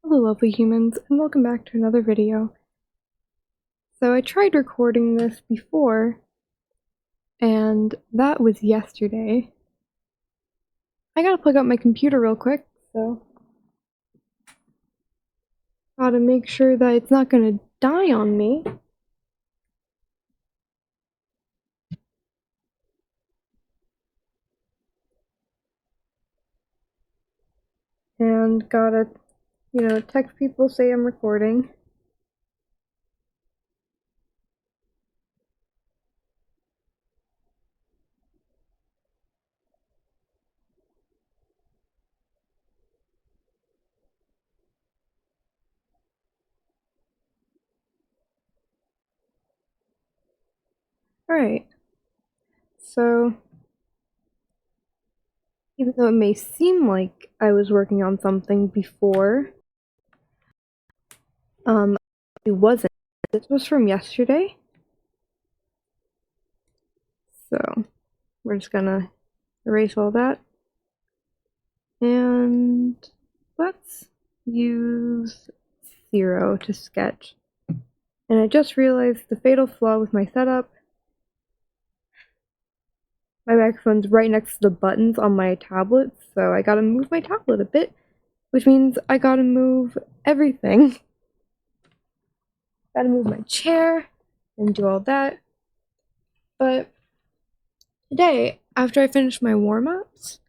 Hello lovely humans, and welcome back to another video. So I tried recording this before, and that was yesterday. I gotta plug up my computer real quick, so gotta make sure that it's not gonna die on me. And gotta, text people, say I'm recording. Alright, so even though it may seem like I was working on something before, it wasn't. This was from yesterday. So we're just gonna erase all that. And let's use 0 to sketch. And I just realized the fatal flaw with my setup. My microphone's right next to the buttons on my tablet, so I gotta move my tablet a bit, which means I gotta move everything. Gotta move my chair and do all that. But today, after I finish my warm-ups,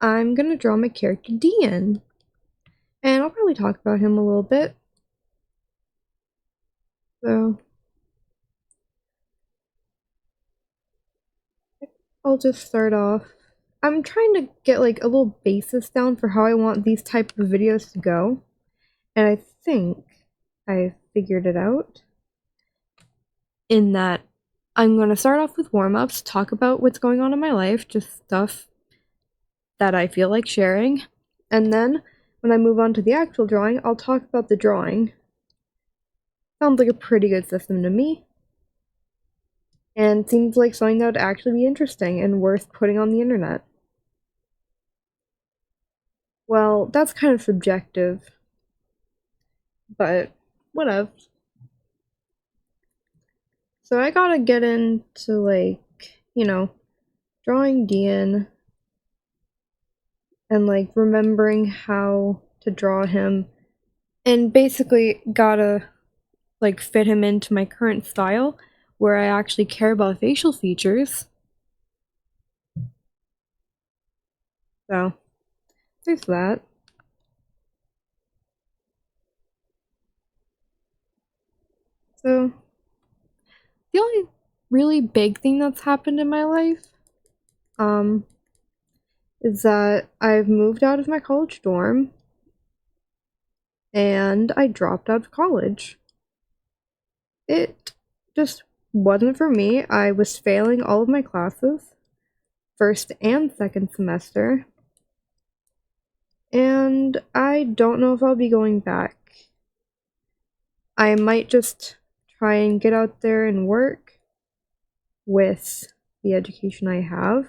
I'm gonna draw my character Dean. And I'll probably talk about him a little bit. So I'll just start off. I'm trying to get like a little basis down for how I want these type of videos to go. And I think I figured it out. In that I'm going to start off with warm-ups, talk about what's going on in my life, just stuff that I feel like sharing. And then when I move on to the actual drawing, I'll talk about the drawing. Sounds like a pretty good system to me. And seems like something that would actually be interesting and worth putting on the internet. Well, that's kind of subjective, but whatever. So I gotta get into, like, drawing Dean and, like, remembering how to draw him, and basically gotta, like, fit him into my current style, where I actually care about facial features. So, there's that. So, the only really big thing that's happened in my life, is that I've moved out of my college dorm, and I dropped out of college. It just wasn't for me. I was failing all of my classes, first and second semester, and I don't know if I'll be going back. I might just try and get out there and work with the education I have.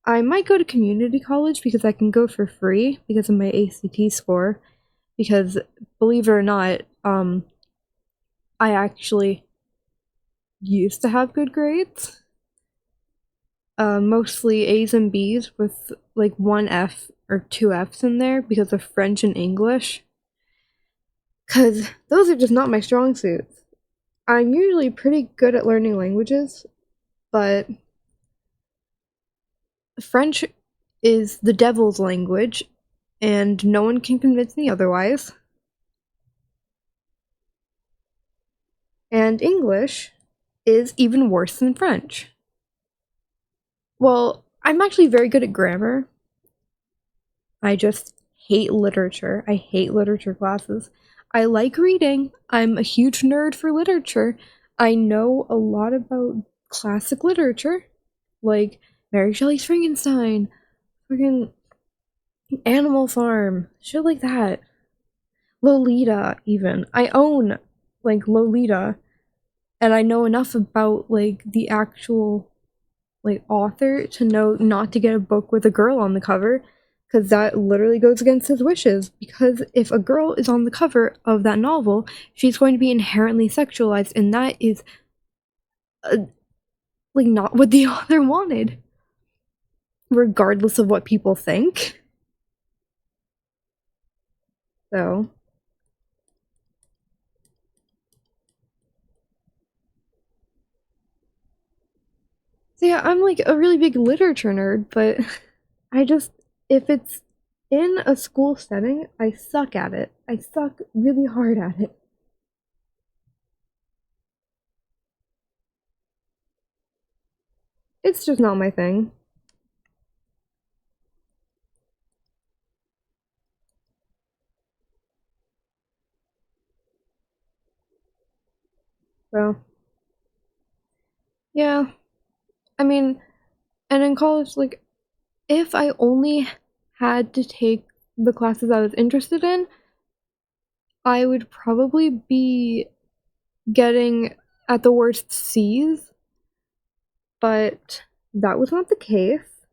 I might go to community college because I can go for free because of my ACT score, because believe it or not, I actually used to have good grades. Mostly A's and B's with like 1 F or 2 F's in there because of French and English. Because those are just not my strong suits. I'm usually pretty good at learning languages, but French is the devil's language, and no one can convince me otherwise. And English is even worse than French. Well, I'm actually very good at grammar. I just hate literature. I hate literature classes. I like reading. I'm a huge nerd for literature. I know a lot about classic literature, like Mary Shelley's Frankenstein, freaking Animal Farm, shit like that. Lolita, even. I own, like, Lolita, and I know enough about, like, the actual, like, author to know not to get a book with a girl on the cover, because that literally goes against his wishes. Because if a girl is on the cover of that novel, she's going to be inherently sexualized, and that is like not what the author wanted, regardless of what people think. So yeah, I'm like a really big literature nerd, but I just, if it's in a school setting, I suck at it. I suck really hard at it. It's just not my thing. So, yeah. I mean, and in college, like, if I only had to take the classes I was interested in, I would probably be getting, at the worst, C's, but that was not the case.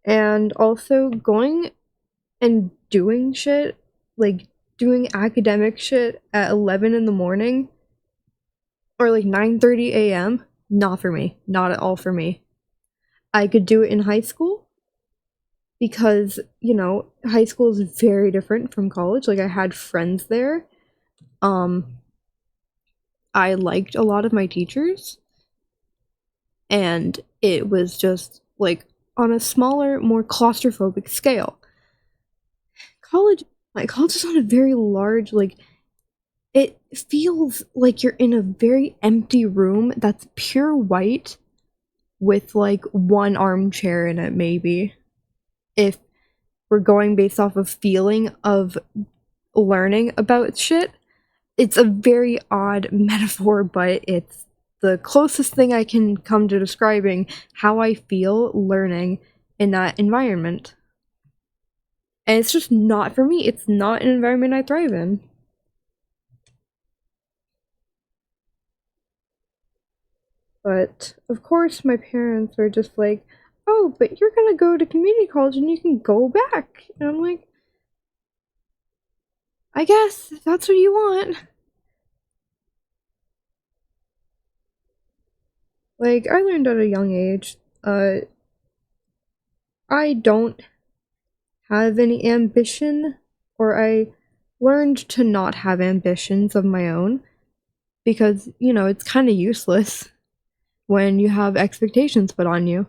And also, going and doing shit, like doing academic shit at 11 in the morning or like 9:30 a.m., not for me. Not at all for me. I could do it in high school because, high school is very different from college. Like I had friends there. Um I liked a lot of my teachers, and it was just like on a smaller, more claustrophobic scale. College college is on a very large, like, it feels like you're in a very empty room that's pure white with like one armchair in it, maybe. If we're going based off of feeling of learning about shit, it's a very odd metaphor, but it's the closest thing I can come to describing how I feel learning in that environment. And it's just not for me. It's not an environment I thrive in. But of course, my parents are just like, oh, but you're gonna go to community college and you can go back. And I'm like, I guess if that's what you want. Like, I learned at a young age, I don't have any ambition, or I learned to not have ambitions of my own because, it's kind of useless when you have expectations put on you.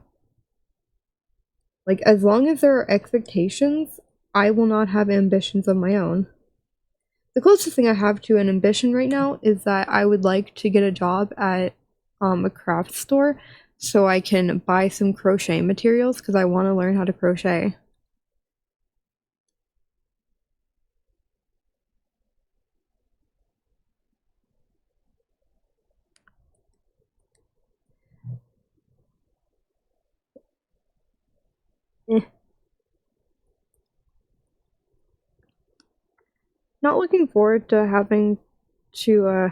Like, as long as there are expectations, I will not have ambitions of my own. The closest thing I have to an ambition right now is that I would like to get a job at a craft store so I can buy some crochet materials because I want to learn how to crochet. Eh. Not looking forward to having to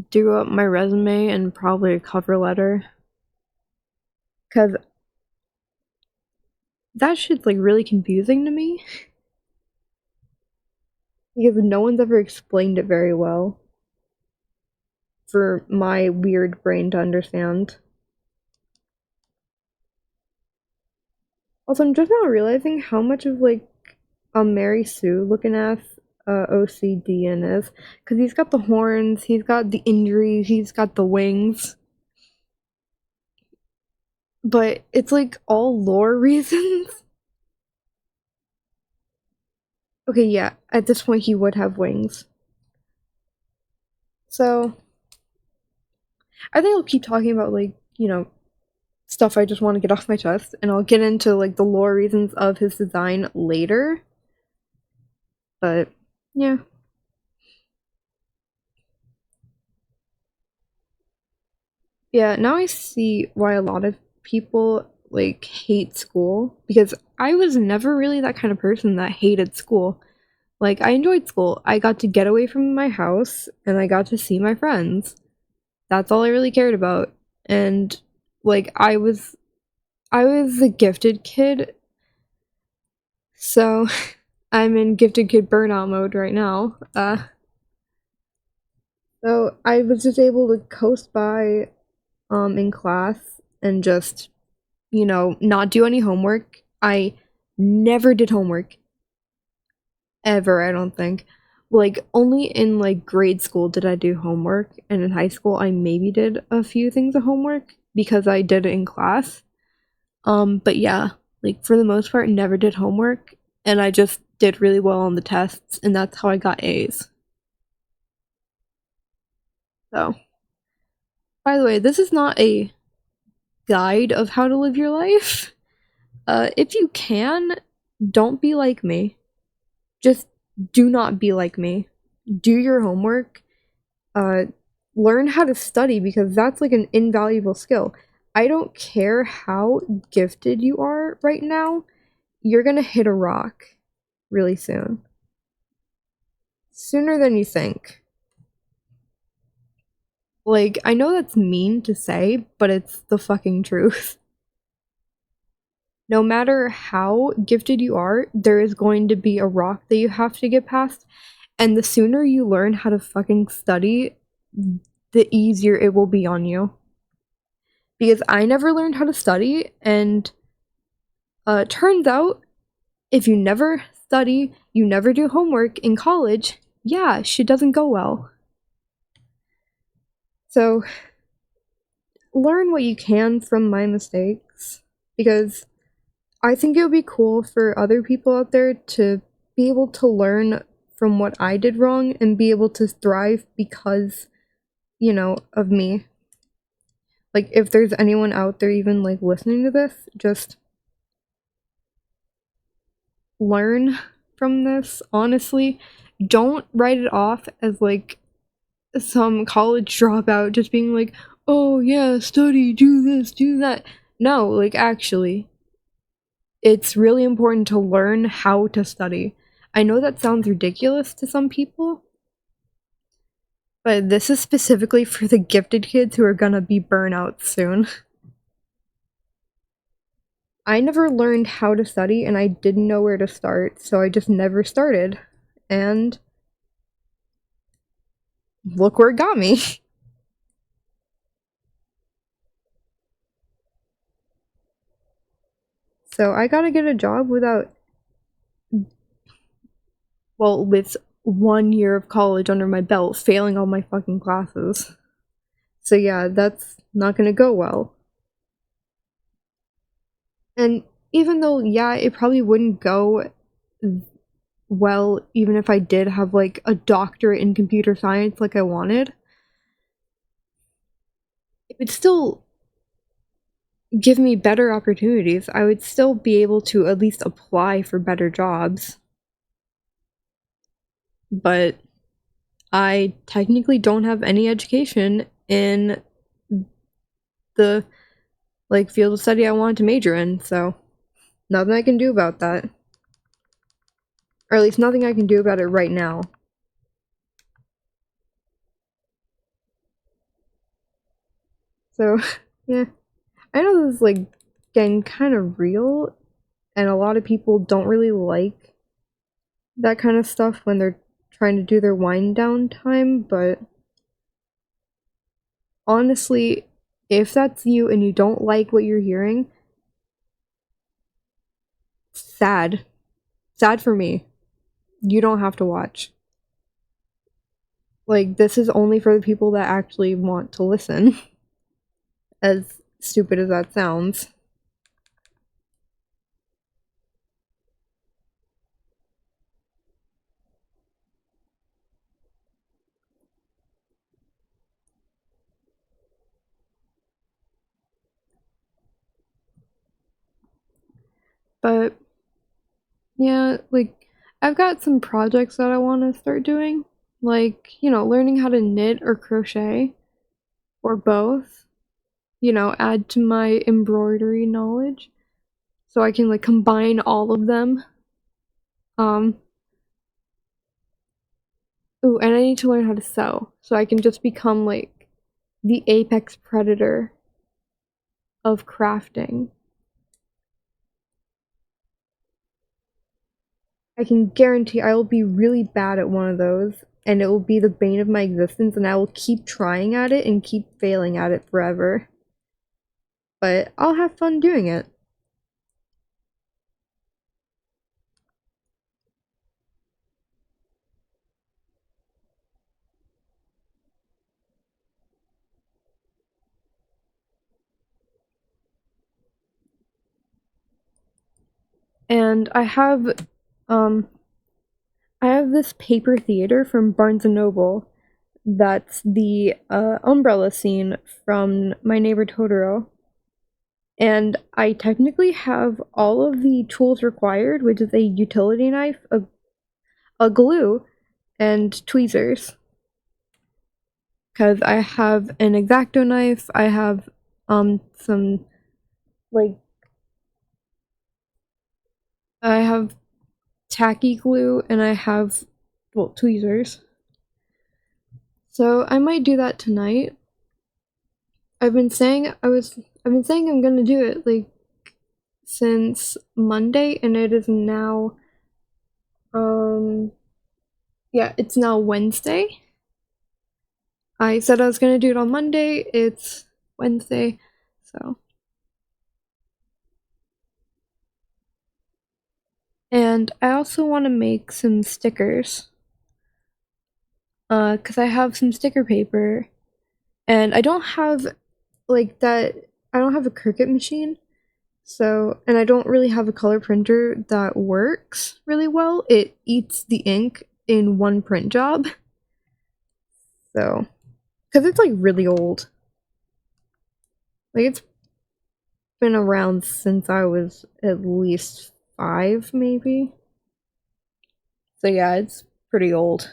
do up my resume and probably a cover letter, because that shit's like really confusing to me because no one's ever explained it very well for my weird brain to understand. Also, I'm just now realizing how much of like a Mary Sue looking ass OCD in is, because he's got the horns, he's got the injuries, he's got the wings, but it's like all lore reasons. Okay, yeah, at this point he would have wings. So, I think I'll keep talking about, like, stuff I just want to get off my chest, and I'll get into, like, the lore reasons of his design later. But, yeah. Yeah, now I see why a lot of people, like, hate school, because I was never really that kind of person that hated school. Like, I enjoyed school. I got to get away from my house, and I got to see my friends. That's all I really cared about. And, like, I was a gifted kid, so I'm in gifted kid burnout mode right now. So I was just able to coast by in class and just, not do any homework. I never did homework ever, I don't think. Like only in like grade school did I do homework, and in high school I maybe did a few things of homework because I did it in class. But yeah, like for the most part never did homework, and I just did really well on the tests, and that's how I got A's. So, by the way, this is not a guide of how to live your life. If you can, don't be like me. Just do not be like me. Do your homework. Uh, Learn how to study because that's like an invaluable skill. I don't care how gifted you are right now, you're gonna hit a rock really soon. Sooner than you think. Like, I know that's mean to say, but it's the fucking truth. No matter how gifted you are, there is going to be a rock that you have to get past, and the sooner you learn how to fucking study, the easier it will be on you. Because I never learned how to study, and turns out if you never study, you never do homework in college, yeah, shit doesn't go well. So, learn what you can from my mistakes, because I think it would be cool for other people out there to be able to learn from what I did wrong and be able to thrive because, of me. Like, if there's anyone out there even, like, listening to this, just learn from this, honestly. Don't write it off as, like, some college dropout just being like, oh, yeah, study, do this, do that. No, like, actually, it's really important to learn how to study. I know that sounds ridiculous to some people, but this is specifically for the gifted kids who are gonna be burnout soon. I never learned how to study and I didn't know where to start, so I just never started. And look where it got me. So I gotta get a job with 1 year of college under my belt, failing all my fucking classes. So yeah, that's not gonna go well. And even though, yeah, it probably wouldn't go well even if I did have like a doctorate in computer science like I wanted, it would still give me better opportunities. I would still be able to at least apply for better jobs. But I technically don't have any education in the like field of study I wanted to major in, so nothing I can do about that. Or at least nothing I can do about it right now. So, yeah. I know this is like getting kind of real, and a lot of people don't really like that kind of stuff when they're trying to do their wind down time, but honestly, if that's you and you don't like what you're hearing, sad. Sad for me. You don't have to watch. Like, this is only for the people that actually want to listen. As stupid as that sounds. But, yeah, like, I've got some projects that I want to start doing. Like, learning how to knit or crochet, or both. Add to my embroidery knowledge. So I can, like, combine all of them. Um, Ooh, and I need to learn how to sew. So I can just become, like, the apex predator of crafting. I can guarantee I will be really bad at one of those, and it will be the bane of my existence, and I will keep trying at it and keep failing at it forever. But I'll have fun doing it. And um I have this paper theater from Barnes and Noble. That's the umbrella scene from My Neighbor Totoro. And I technically have all of the tools required, which is a utility knife, a glue, and tweezers. Because I have an X-Acto knife, I have some like I have tacky glue, and I have, well, tweezers. So I might do that tonight. I've been saying I'm gonna do it like since Monday, and it is now um yeah, it's now Wednesday. I said I was gonna do it on Monday, it's Wednesday, so. And I also want to make some stickers. Cause I have some sticker paper, and I don't have like that. I don't have a Cricut machine, so, and I don't really have a color printer that works really well. It eats the ink in one print job, so, cause it's like really old. Like it's been around since I was at least 5, maybe. So yeah, it's pretty old.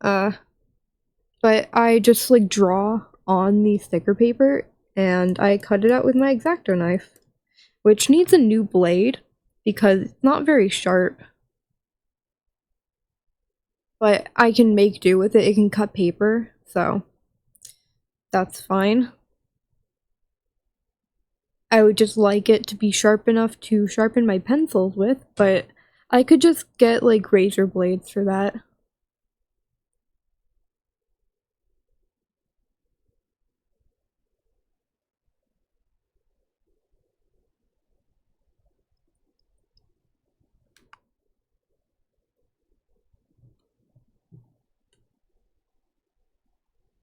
Uh, but I just like draw on the sticker paper, and I cut it out with my X-Acto knife, which needs a new blade because it's not very sharp. But I can make do with it. It can cut paper, so that's fine. I would just like it to be sharp enough to sharpen my pencils with, but I could just get like razor blades for that.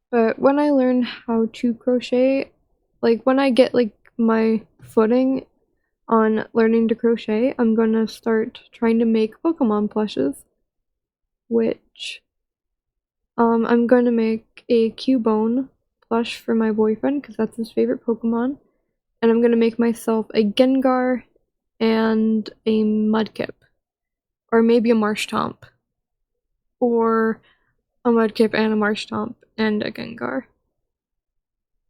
But when I learn how to crochet, like when I get like my footing on learning to crochet, I'm gonna start trying to make Pokemon plushes, which I'm going to make a Cubone plush for my boyfriend because that's his favorite Pokemon, and I'm gonna make myself a Gengar and a Mudkip, or maybe a Marshtomp, or a Mudkip and a Marshtomp and a Gengar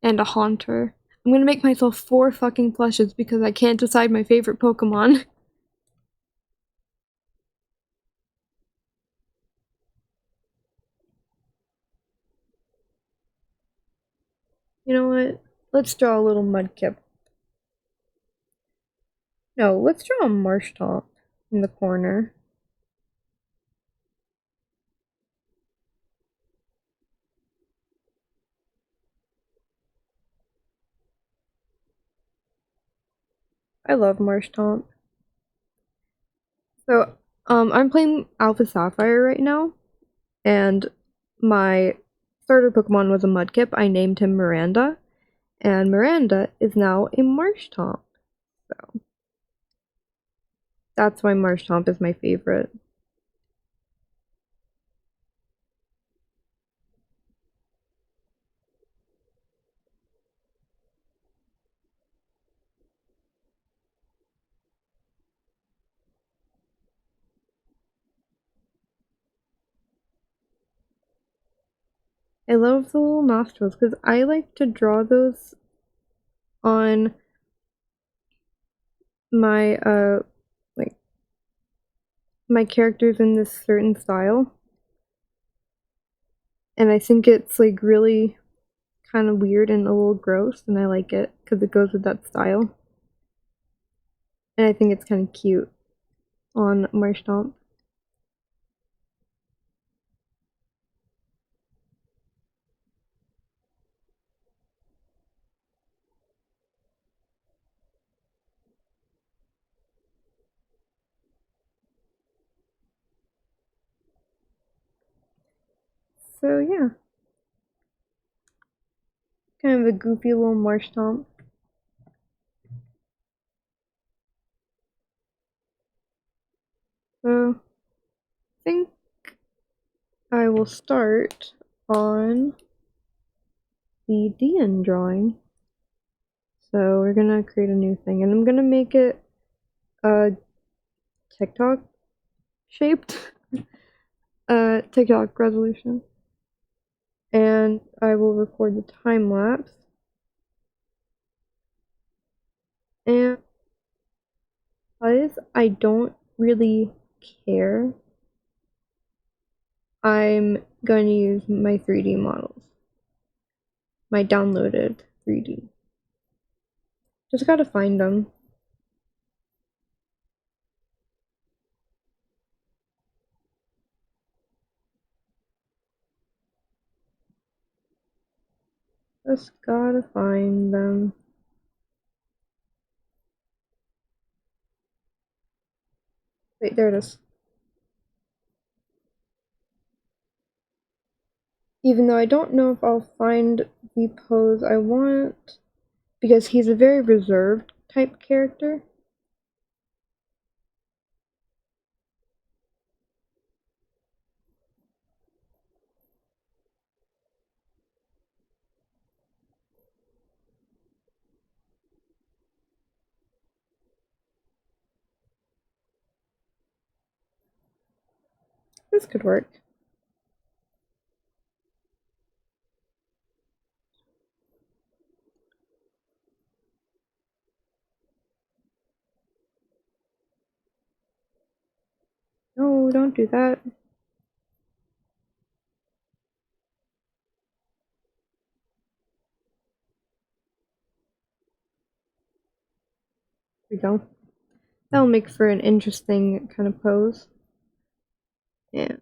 and a Haunter. I'm gonna make myself 4 fucking plushes because I can't decide my favorite Pokemon. You know what? Let's draw a little Mudkip. No, let's draw a Marshtomp in the corner. I love Marshtomp. So, I'm playing Alpha Sapphire right now, and my starter Pokemon was a Mudkip. I named him Miranda, and Miranda is now a Marshtomp. So, that's why Marshtomp is my favorite. I love the little nostrils because I like to draw those on my like my characters in this certain style, and I think it's like really kind of weird and a little gross, and I like it because it goes with that style. And I think it's kind of cute on Marshtomp. So yeah, kind of a goofy little Marshtomp. So I think I will start on the DN drawing. So we're gonna create a new thing, and I'm gonna make it TikTok shaped, TikTok resolution, and I will record the time lapse. And because I don't really care, I'm going to use my 3D models, my downloaded 3D. Just gotta find them. Just gotta find them. Wait, there it is. Even though I don't know if I'll find the pose I want, because he's a very reserved type character. This could work. No, don't do that. There we go. That'll make for an interesting kind of pose. Yeah.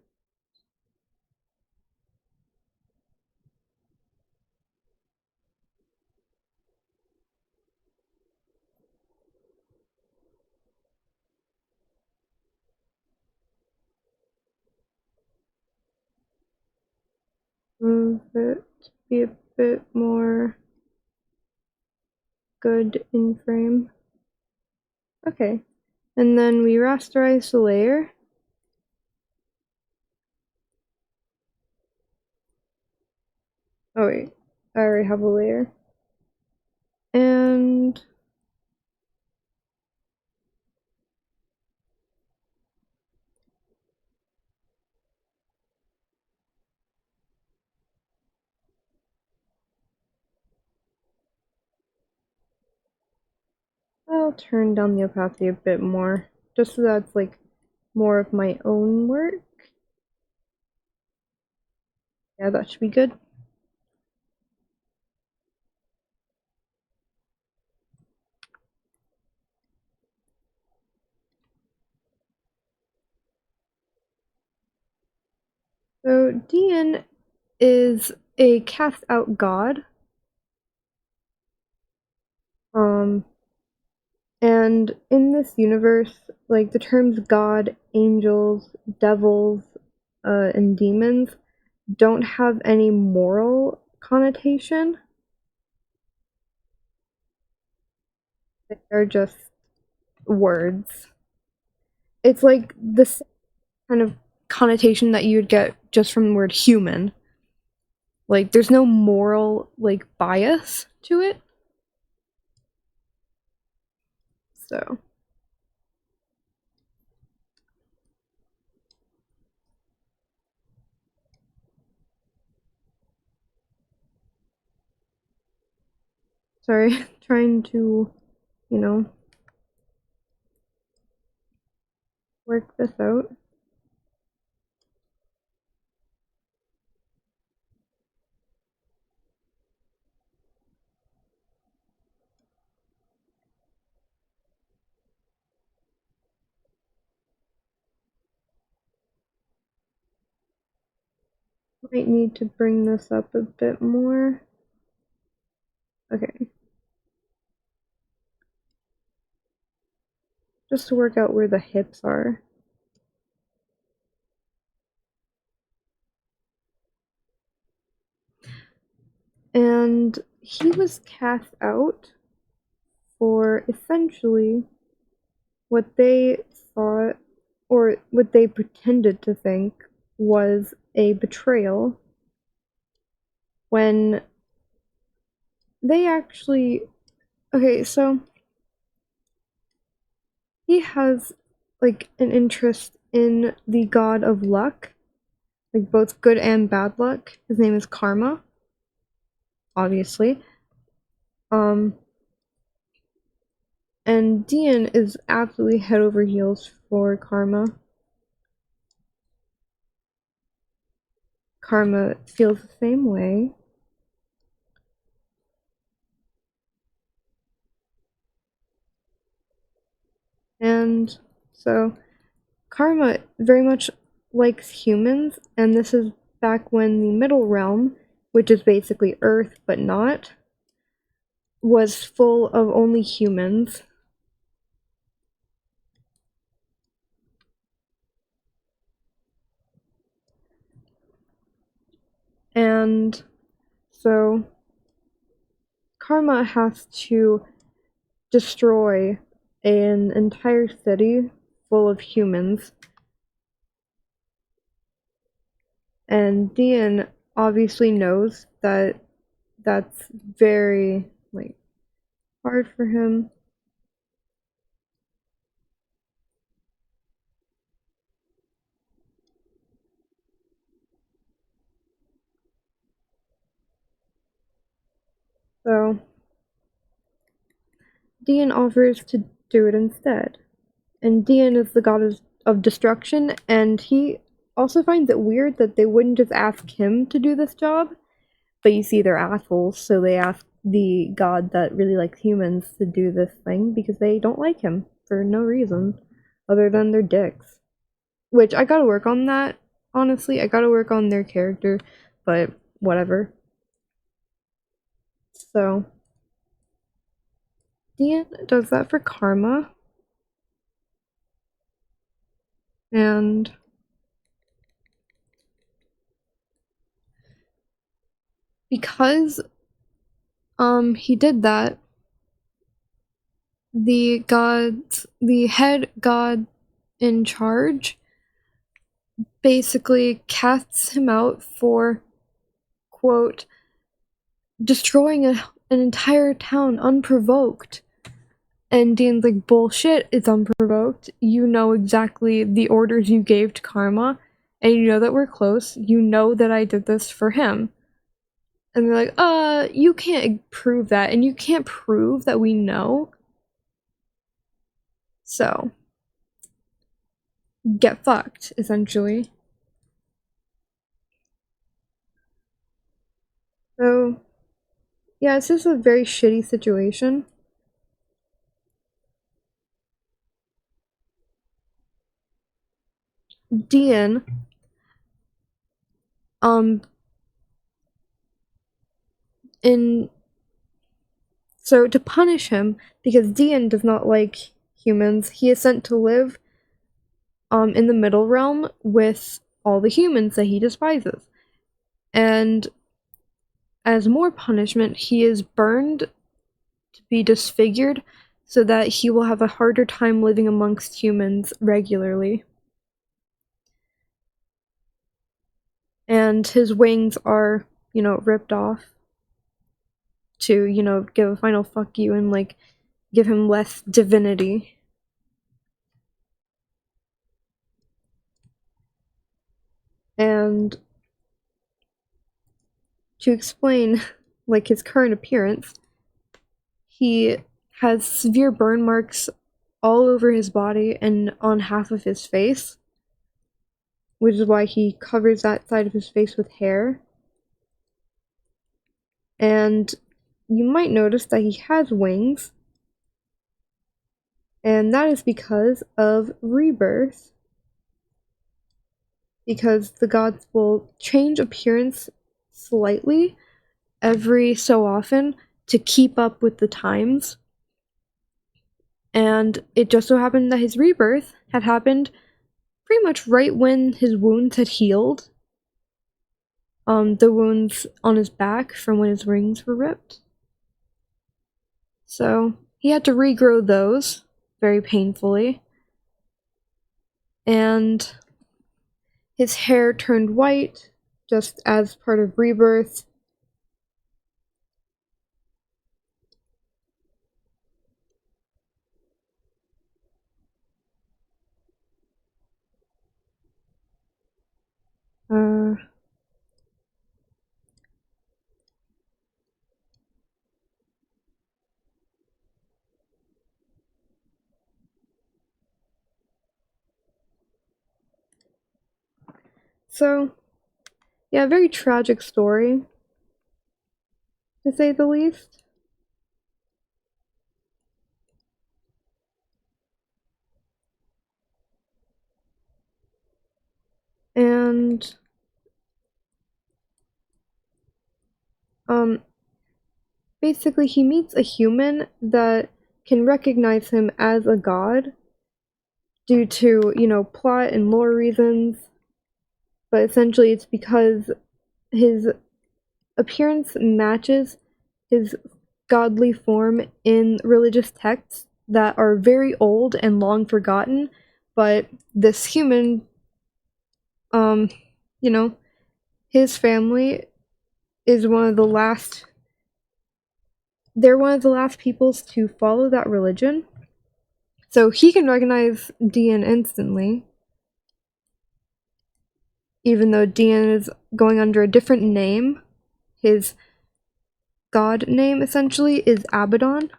Move it to be a bit more good in frame. Okay. And then we rasterize the layer. Oh wait, I already have a layer. And I'll turn down the opacity a bit more, just so that's like more of my own work. Yeah, that should be good. So Dian is a cast out god. Um, and in this universe, like the terms god, angels, devils, and demons don't have any moral connotation. They're just words. It's like this kind of connotation that you'd get just from the word human. Like there's no moral like bias to it. So sorry, trying to, you know, work this out. Might need to bring this up a bit more. Okay. Just to work out where the hips are. And he was cast out for essentially what they thought, or what they pretended to think, was a betrayal, when they actually... Okay, so he has like an interest in the god of luck, like both good and bad luck. His name is Karma, obviously. And Dian is absolutely head over heels for Karma. Karma feels the same way. And so Karma very much likes humans, and this is back when the Middle Realm, which is basically Earth but not, was full of only humans. And so Karma has to destroy an entire city full of humans. And Dian obviously knows that that's very, like, hard for him. So Dian offers to do it instead. And Dian is the god of destruction, and he also finds it weird that they wouldn't just ask him to do this job. But you see, they're assholes, so they ask the god that really likes humans to do this thing because they don't like him for no reason other than they're dicks. Which, I gotta work on that, honestly. I gotta work on their character, but whatever. So, Dian does that for Karma. And because he did that, the head god in charge basically casts him out for, quote, destroying an entire town unprovoked. And Dian's like, bullshit, it's unprovoked. You know exactly the orders you gave to Karma, and you know that we're close. You know that I did this for him. And they're like, you can't prove that, and you can't prove that we know. So, get fucked, essentially. So, yeah, it's just a very shitty situation. Dian, so to punish him, because Dian does not like humans, he is sent to live, in the Middle Realm with all the humans that he despises. And as more punishment, he is burned to be disfigured so that he will have a harder time living amongst humans regularly. And his wings are, ripped off to, give a final fuck you and, like, give him less divinity. And to explain, like, his current appearance, he has severe burn marks all over his body and on half of his face, which is why he covers that side of his face with hair. And you might notice that he has wings, and that is because of rebirth. because the gods will change appearance slightly every so often to keep up with the times. And it just so happened that his rebirth had happened pretty much right when his wounds had healed. The wounds on his back from when his rings were ripped. So he had to regrow those very painfully. And his hair turned white just as part of rebirth. Uh, so, yeah, very tragic story, to say the least. And, um, basically he meets a human that can recognize him as a god due to, plot and lore reasons. But essentially it's because his appearance matches his godly form in religious texts that are very old and long forgotten, but this human, um, you know, his family is one of the last, they're one of the last peoples to follow that religion. So he can recognize Dian instantly, even though Dian is going under a different name. His god name, essentially, is Abaddon.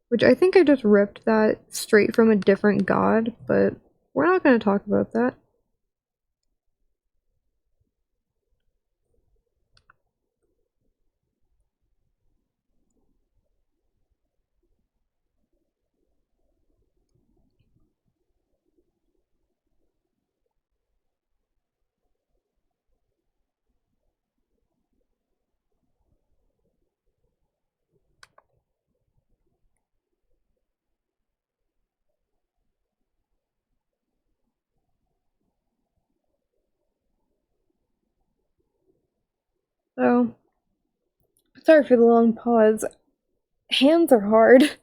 Which I think I just ripped that straight from a different god, but we're not going to talk about that. So, sorry for the long pause. Hands are hard.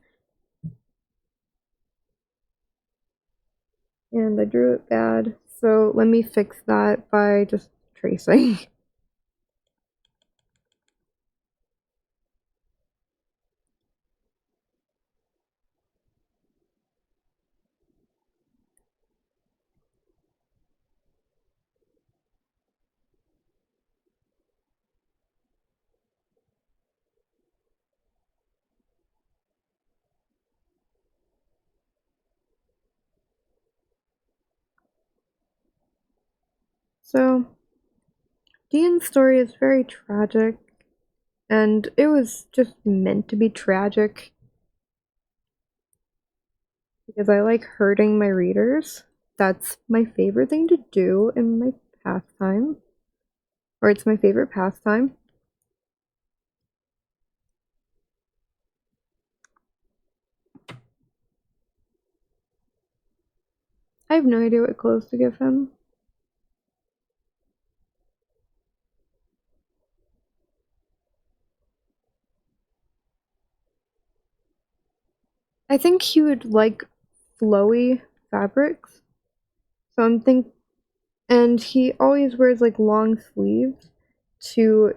And I drew it bad. So let me fix that by just tracing. So, Dean's story is very tragic, and it was just meant to be tragic because I like hurting my readers. That's my favorite thing to do in my pastime, or it's my favorite pastime. I have no idea what clothes to give him. I think he would like flowy fabrics. So and he always wears like long sleeves to,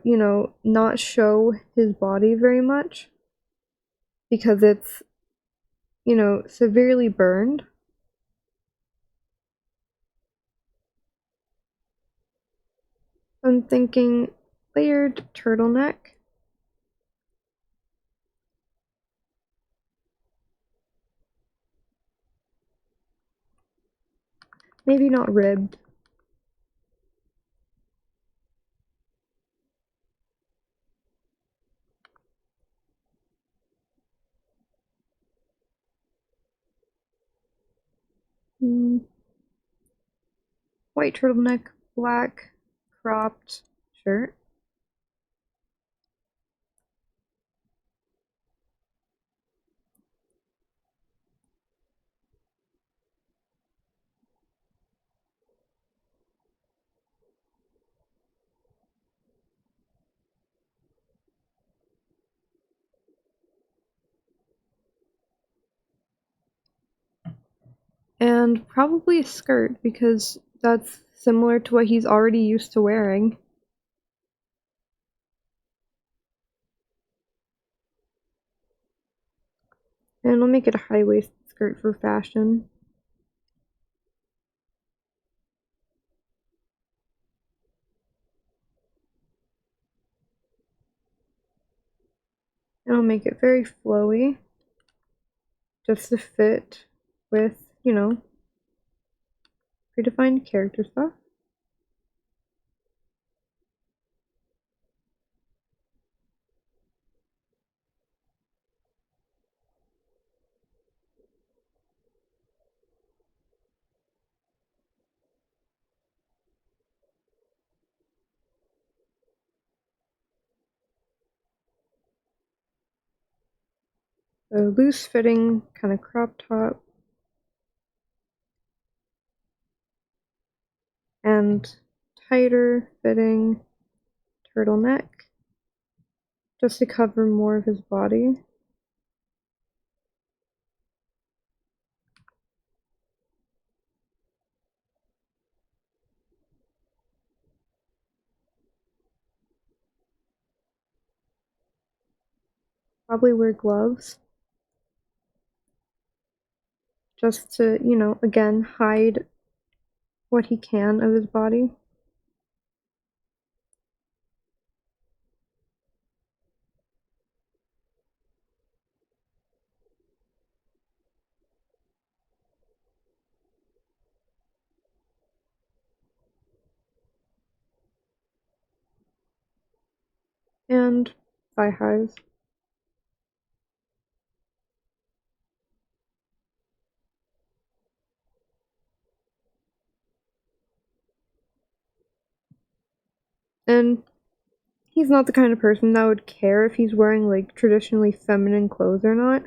not show his body very much because it's, severely burned. I'm thinking layered turtleneck. Maybe not ribbed. White turtleneck, black cropped shirt. And probably a skirt because that's similar to what he's already used to wearing. And I'll make it a high-waisted skirt for fashion. And I'll make it very flowy, just to fit with, you know, predefined character stuff. A loose fitting kind of crop top. And tighter fitting turtleneck, just to cover more of his body. Probably wear gloves, just to, you know, again, hide what he can of his body. And thigh highs. And he's not the kind of person that would care if he's wearing like traditionally feminine clothes or not.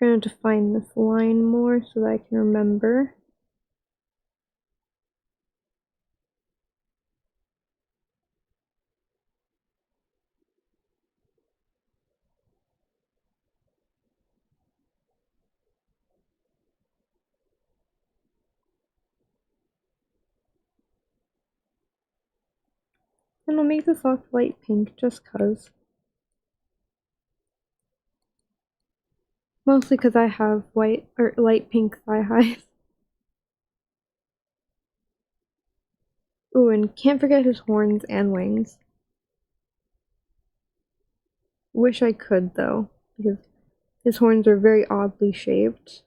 I'm gonna define this line more so that I can remember. And I'll make this off light pink just cause. Mostly because I have white or light pink thigh highs. Ooh, and can't forget his horns and wings. Wish I could though, because his horns are very oddly shaped,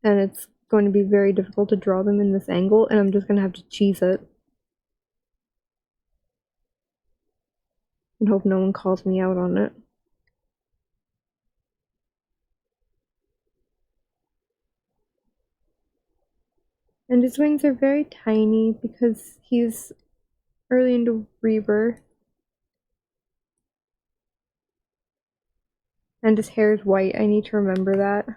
and it's going to be very difficult to draw them in this angle, and I'm just gonna have to cheese it. And hope no one calls me out on it. And his wings are very tiny because he's early into rebirth. And his hair is white, I need to remember that.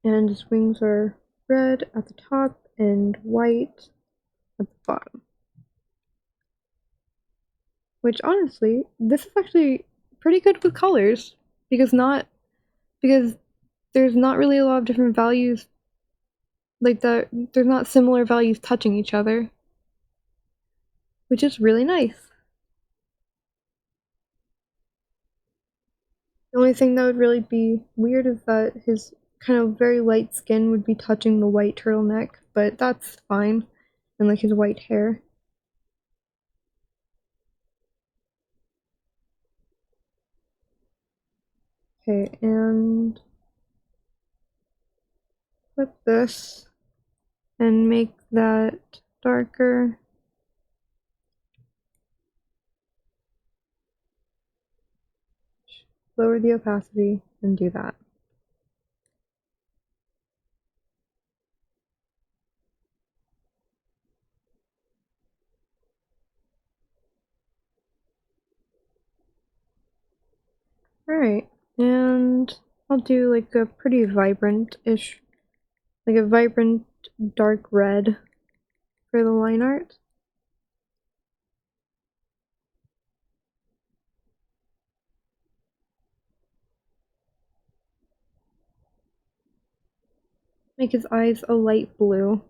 And his wings are red at the top and white at the bottom. Which honestly, this is actually pretty good with colors because there's not really a lot of different values like there's not similar values touching each other, which is really nice. only thing that would really be weird is that his kind of very light skin would be touching the white turtleneck, but that's fine. And like his white hair. Okay, and flip this and make that darker. Lower the opacity and do that. Alright, and I'll do like a pretty vibrant-ish, like a vibrant dark red for the line art. Make his eyes a light blue.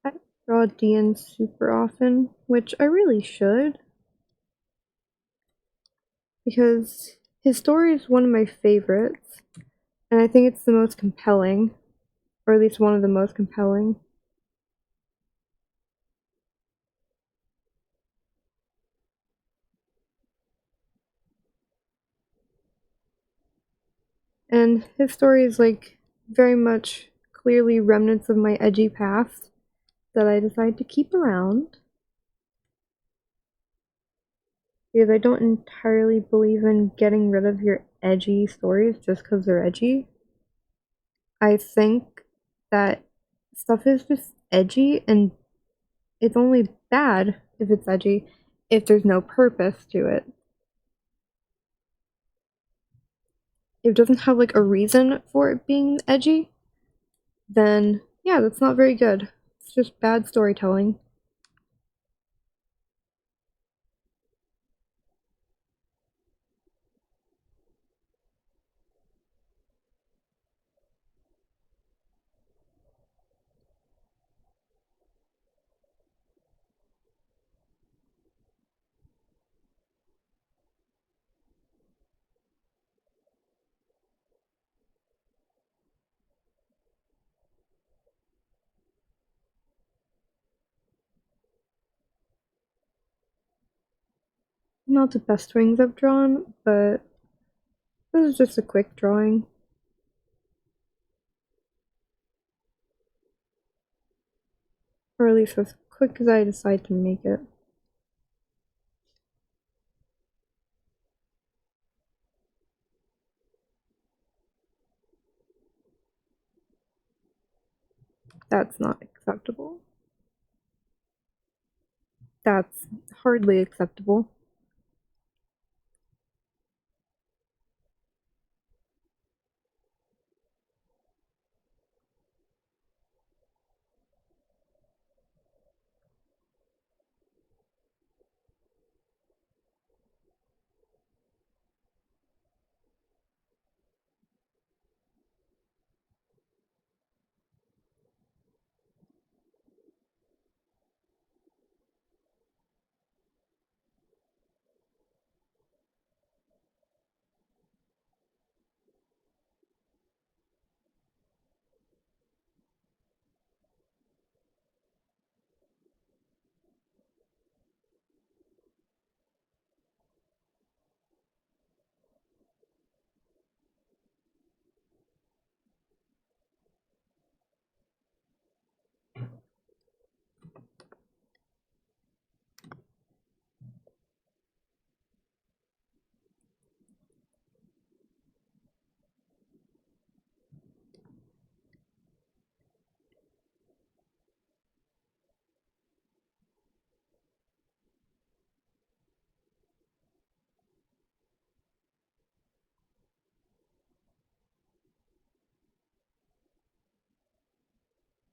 I draw Dian super often, which I really should, because his story is one of my favorites, and I think it's the most compelling, or at least one of the most compelling. And his story is like very much clearly remnants of my edgy past that I decided to keep around. Because I don't entirely believe in getting rid of your edgy stories just because they're edgy. I think that stuff is just edgy and it's only bad if it's edgy if there's no purpose to it. If it doesn't have like a reason for it being edgy, then yeah, that's not very good. It's just bad storytelling. Not the best wings I've drawn, but this is just a quick drawing. Or at least as quick as I decide to make it. That's not acceptable. That's hardly acceptable.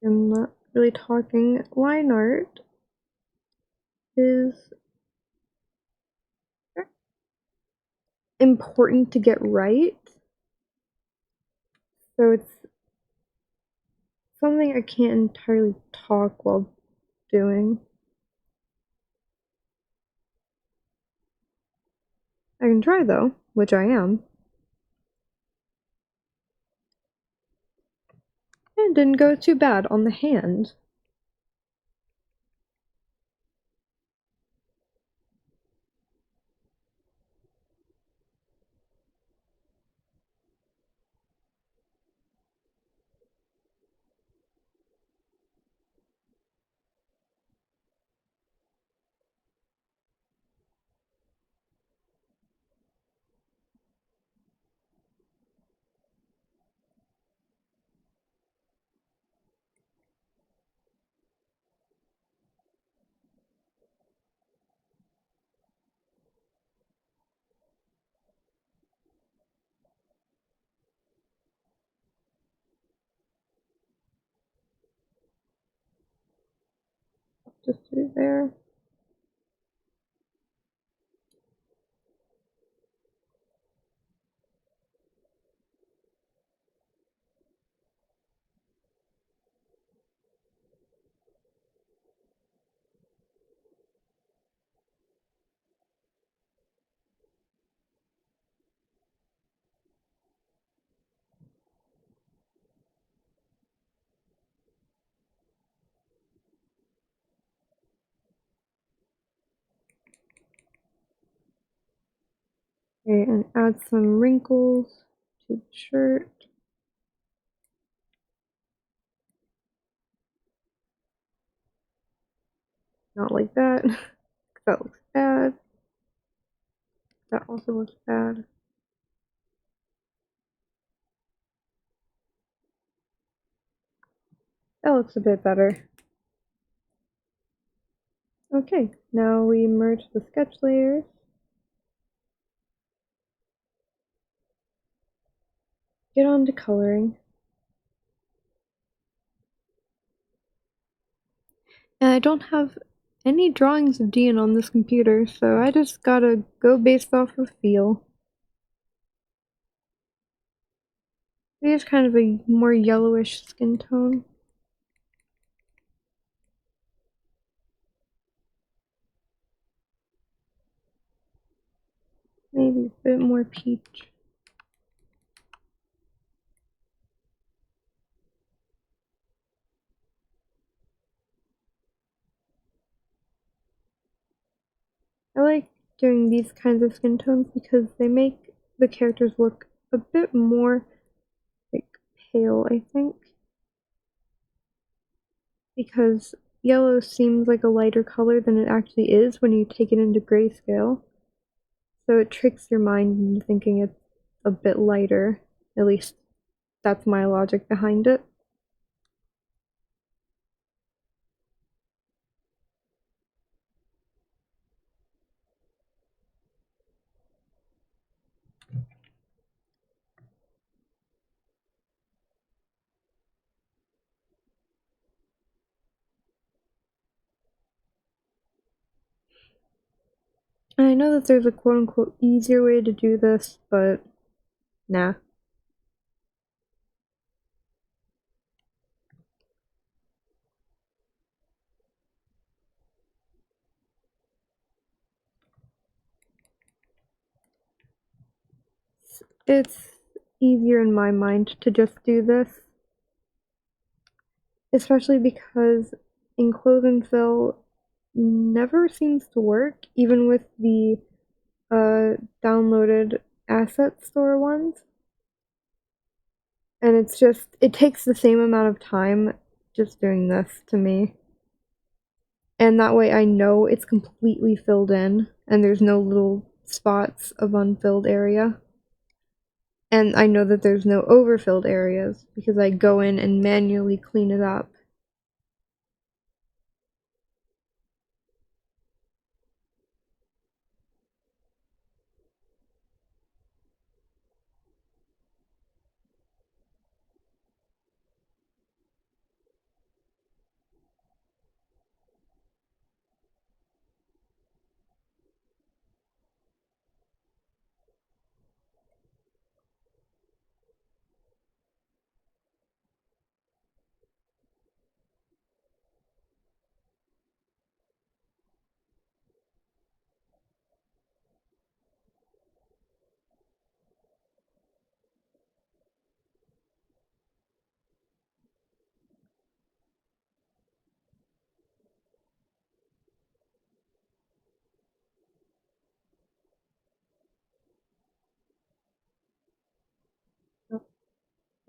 I'm not really talking. Line art is important to get right. So it's something I can't entirely talk while doing. I can try though, which I am. And it didn't go too bad on the hand. Just do there. Okay, and add some wrinkles to the shirt. Not like that. That looks bad. That also looks bad. That looks a bit better. Okay, now we merge the sketch layers. Get on to coloring. And I don't have any drawings of Dean on this computer, so I just gotta go based off of feel. He has kind of a more yellowish skin tone. Maybe a bit more peach. I like doing these kinds of skin tones because they make the characters look a bit more like pale, I think. Because yellow seems like a lighter color than it actually is when you take it into grayscale. So it tricks your mind into thinking it's a bit lighter. At least that's my logic behind it. I know that there's a quote unquote easier way to do this, but nah. It's easier in my mind to just do this. Especially because enclose and fill never seems to work, even with the downloaded asset store ones. And it's just, it takes the same amount of time just doing this to me. And that way I know it's completely filled in and there's no little spots of unfilled area. And I know that there's no overfilled areas because I go in and manually clean it up.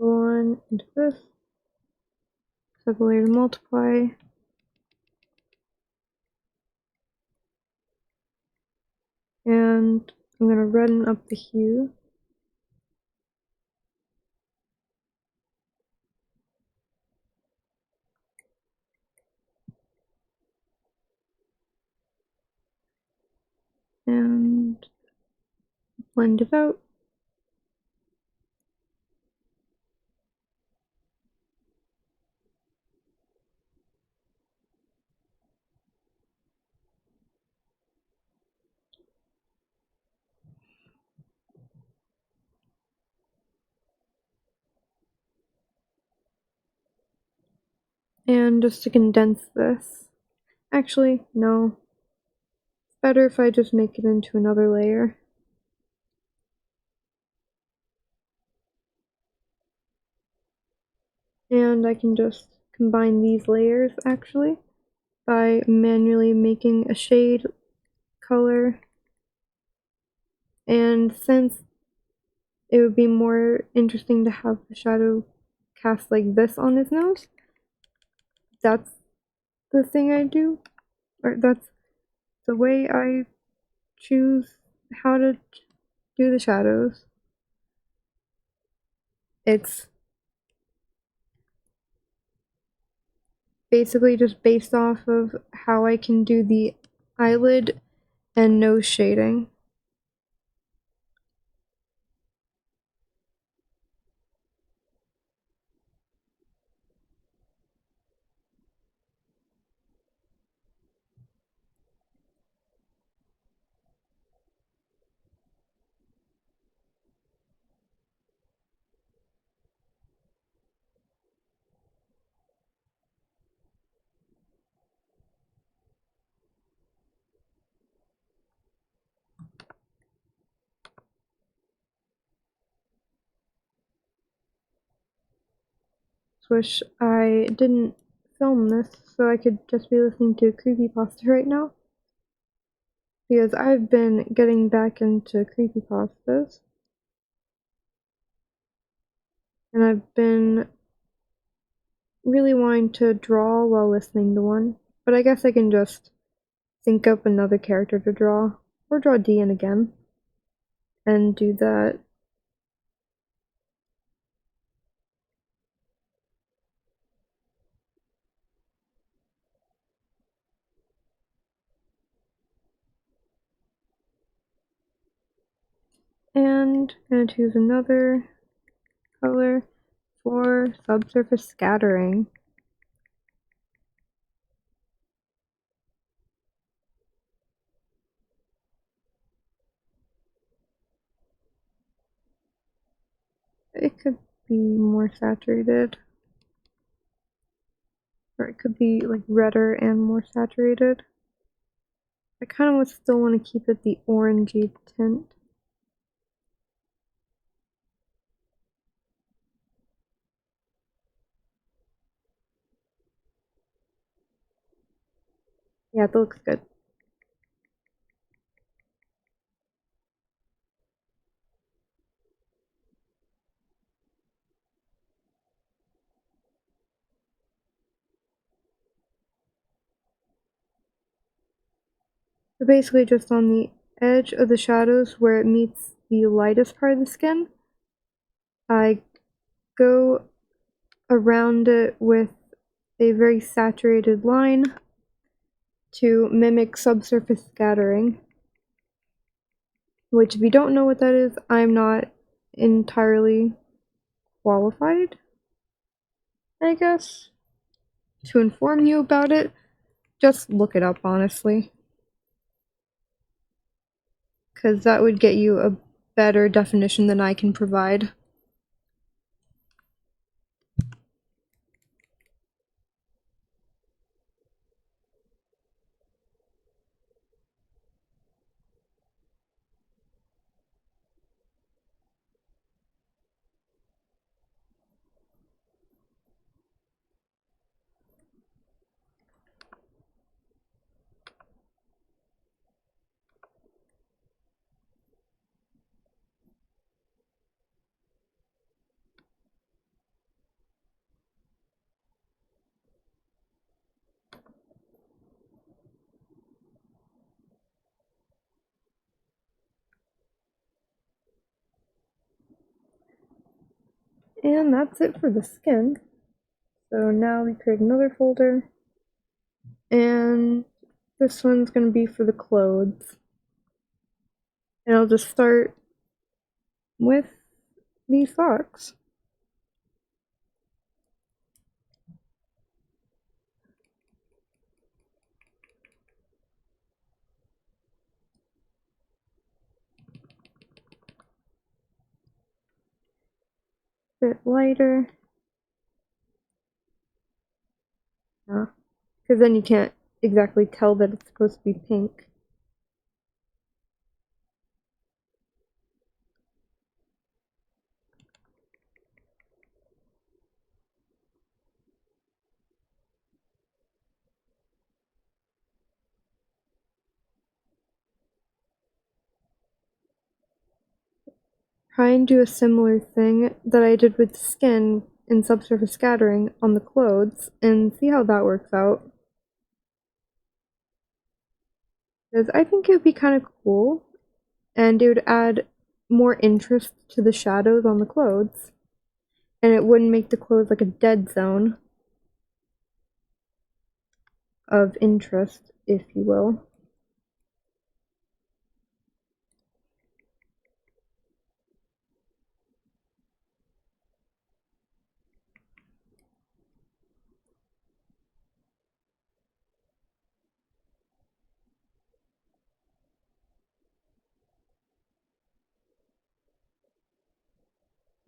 go on into this, set the layer to multiply, and I'm going to redden up the hue. And blend it out. And just to condense this, actually, no, it's better if I just make it into another layer. And I can just combine these layers actually by manually making a shade color. And since it would be more interesting to have the shadow cast like this on his nose, that's the thing I do, or that's the way I choose how to do the shadows. It's basically just based off of how I can do the eyelid and nose shading. Wish I didn't film this so I could just be listening to creepypasta right now, because I've been getting back into creepypastas and I've been really wanting to draw while listening to one, but I guess I can just think up another character to draw, or draw Dean again and do that. And I'm going to choose another color for subsurface scattering. It could be more saturated, or it could be like redder and more saturated. I kind of still want to keep it the orangey tint. Yeah, that looks good. So basically just on the edge of the shadows where it meets the lightest part of the skin, I go around it with a very saturated line to mimic subsurface scattering, which if you don't know what that is, I'm not entirely qualified, I guess, to inform you about it. Just look it up, honestly, because that would get you a better definition than I can provide. And that's it for the skin. So now we create another folder, and this one's going to be for the clothes. And I'll just start with these socks. Bit lighter. Yeah, because then you can't exactly tell that it's supposed to be pink. Try and do a similar thing that I did with skin in subsurface scattering on the clothes and see how that works out. Because I think it would be kind of cool and it would add more interest to the shadows on the clothes. And it wouldn't make the clothes like a dead zone of interest, if you will.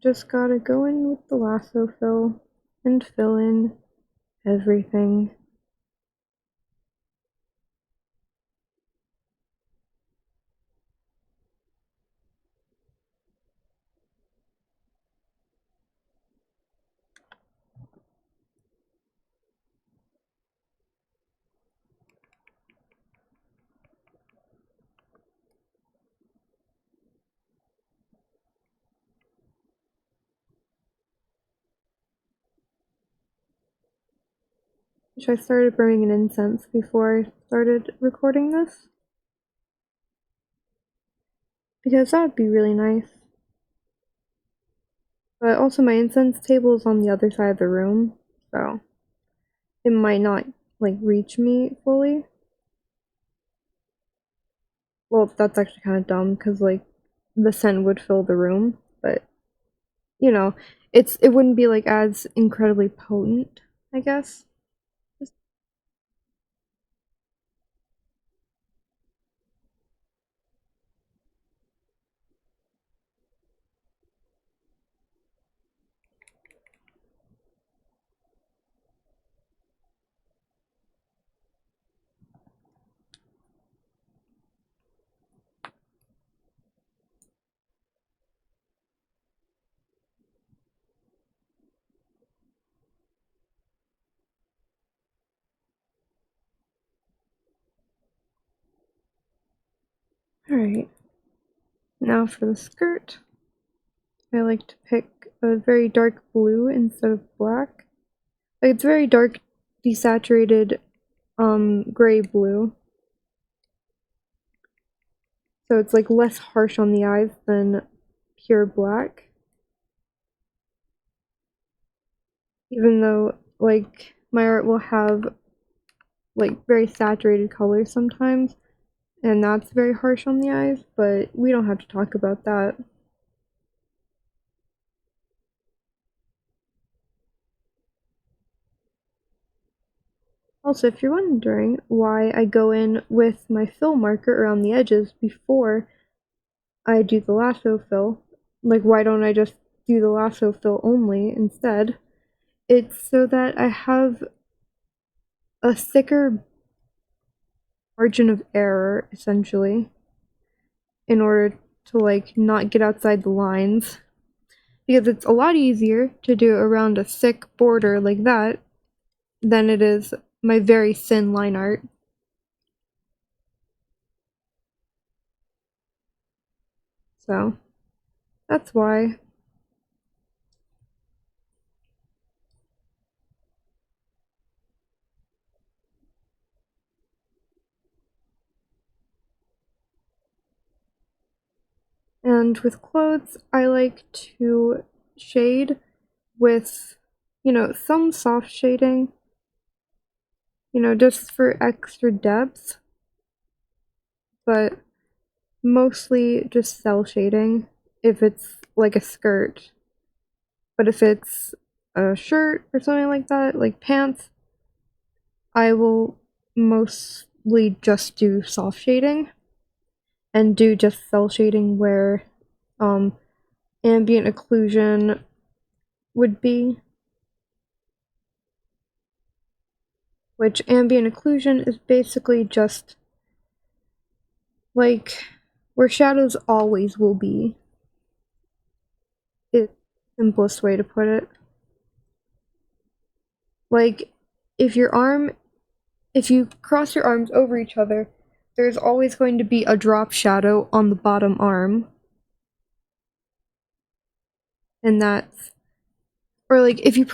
Just gotta go in with the lasso fill and fill in everything. Which I started burning an incense before I started recording this. Because that would be really nice. But also my incense table is on the other side of the room, so it might not like reach me fully. Well, that's actually kind of dumb because like the scent would fill the room, but you know, it wouldn't be like as incredibly potent, I guess. Alright, now for the skirt. I like to pick a very dark blue instead of black. Like it's very dark, desaturated gray blue. So it's like less harsh on the eyes than pure black. Even though like my art will have like very saturated colors sometimes, and that's very harsh on the eyes, but we don't have to talk about that. Also, if you're wondering why I go in with my fill marker around the edges before I do the lasso fill, like why don't I just do the lasso fill only instead? It's so that I have a thicker margin of error, essentially, in order to like not get outside the lines. Because it's a lot easier to do around a thick border like that than it is my very thin line art. So that's why. And with clothes, I like to shade with, some soft shading, just for extra depth, but mostly just cell shading if it's like a skirt. But if it's a shirt or something like that, like pants, I will mostly just do soft shading and do just cell shading where ambient occlusion would be, which ambient occlusion is basically just like where shadows always will be. It's the simplest way to put it. Like if you cross your arms over each other, there's always going to be a drop shadow on the bottom arm. And that's, or like if you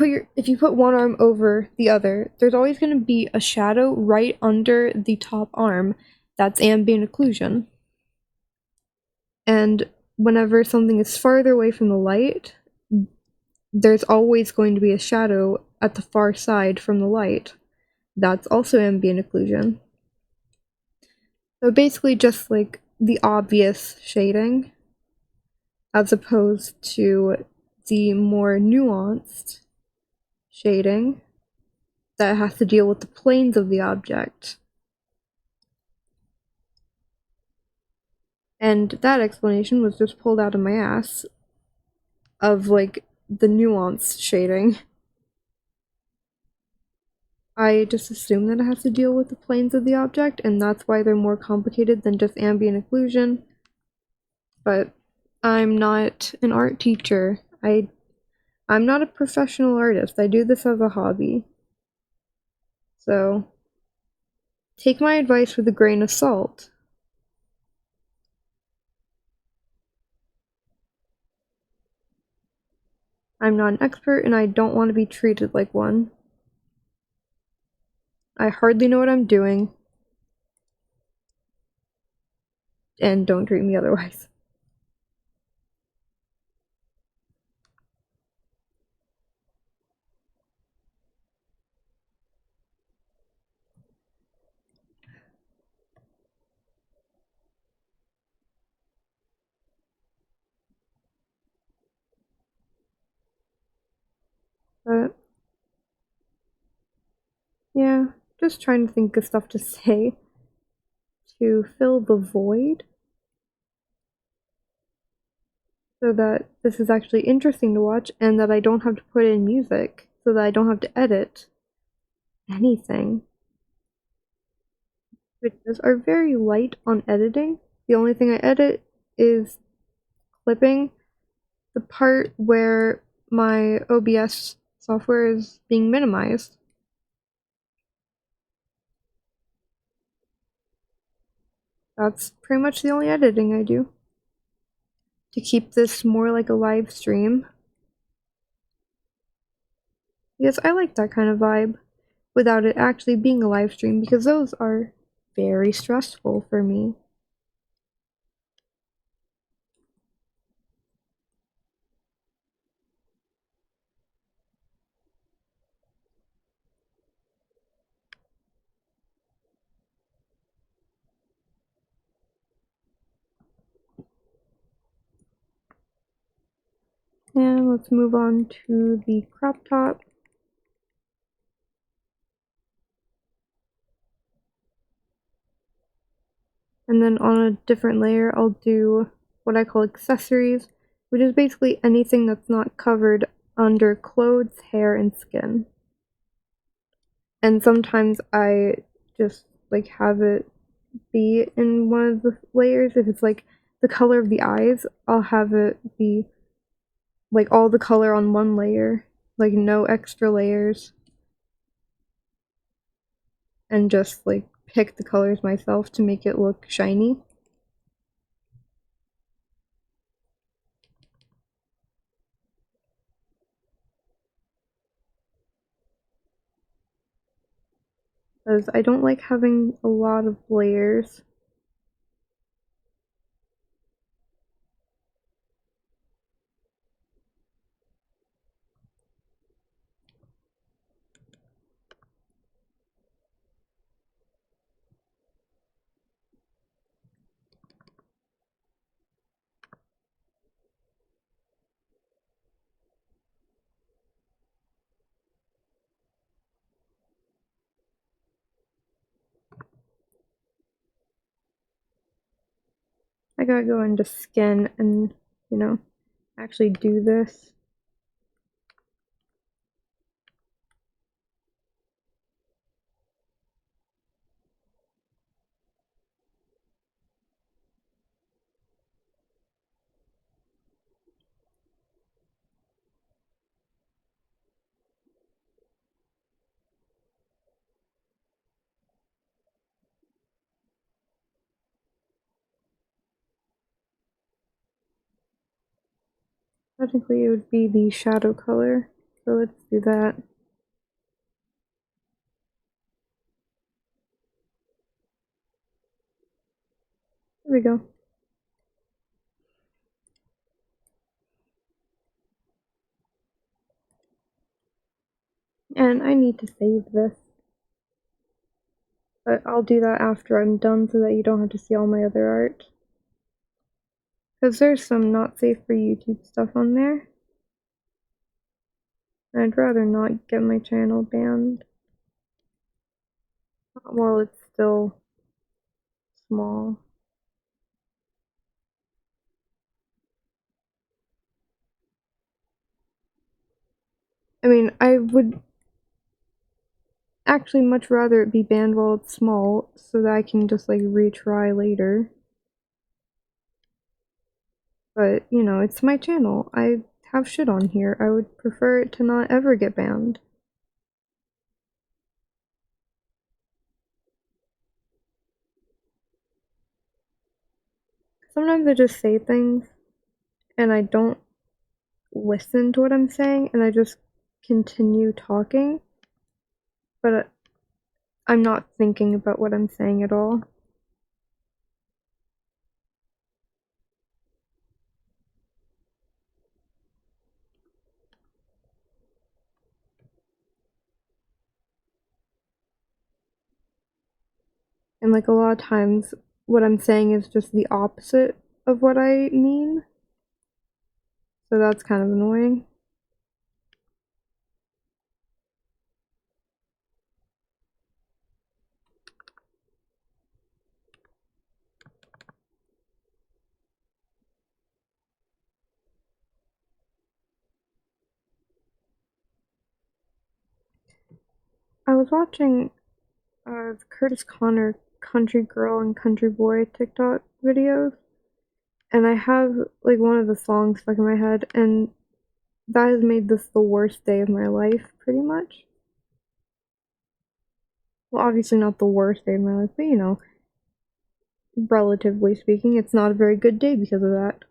put one arm over the other, there's always going to be a shadow right under the top arm. That's ambient occlusion. And whenever something is farther away from the light, there's always going to be a shadow at the far side from the light. That's also ambient occlusion. So basically just like the obvious shading, as opposed to the more nuanced shading that has to deal with the planes of the object. And that explanation was just pulled out of my ass of like the nuanced shading. I just assume that it has to deal with the planes of the object, and that's why they're more complicated than just ambient occlusion. But I'm not an art teacher. I'm not a professional artist. I do this as a hobby. So take my advice with a grain of salt. I'm not an expert, and I don't want to be treated like one. I hardly know what I'm doing, and don't treat me otherwise. But yeah, just trying to think of stuff to say to fill the void so that this is actually interesting to watch and that I don't have to put in music, so that I don't have to edit anything. Videos are very light on editing. The only thing I edit is clipping the part where my OBS software is being minimized. That's pretty much the only editing I do to keep this more like a live stream. Because I like that kind of vibe without it actually being a live stream, because those are very stressful for me. And let's move on to the crop top. And then on a different layer, I'll do what I call accessories, which is basically anything that's not covered under clothes, hair, and skin. And sometimes I just like have it be in one of the layers. If it's like the color of the eyes, I'll have it be like all the color on one layer, like no extra layers, and just like pick the colors myself to make it look shiny. Because I don't like having a lot of layers. I gotta go into skin and, you know, actually do this. Technically, it would be the shadow color, so let's do that. There we go. And I need to save this, but I'll do that after I'm done so that you don't have to see all my other art. Because there's some not safe for YouTube stuff on there. And I'd rather not get my channel banned while it's still small. I mean, I would actually much rather it be banned while it's small so that I can just like retry later. But, you know, it's my channel. I have shit on here. I would prefer it to not ever get banned. Sometimes I just say things and I don't listen to what I'm saying and I just continue talking, but I'm not thinking about what I'm saying at all. And like a lot of times, what I'm saying is just the opposite of what I mean. So that's kind of annoying. I was watching Curtis Connor country girl and country boy TikTok videos, and I have like one of the songs stuck in my head, and that has made this the worst day of my life, pretty much. Well, obviously not the worst day of my life, but you know, relatively speaking, it's not a very good day because of that.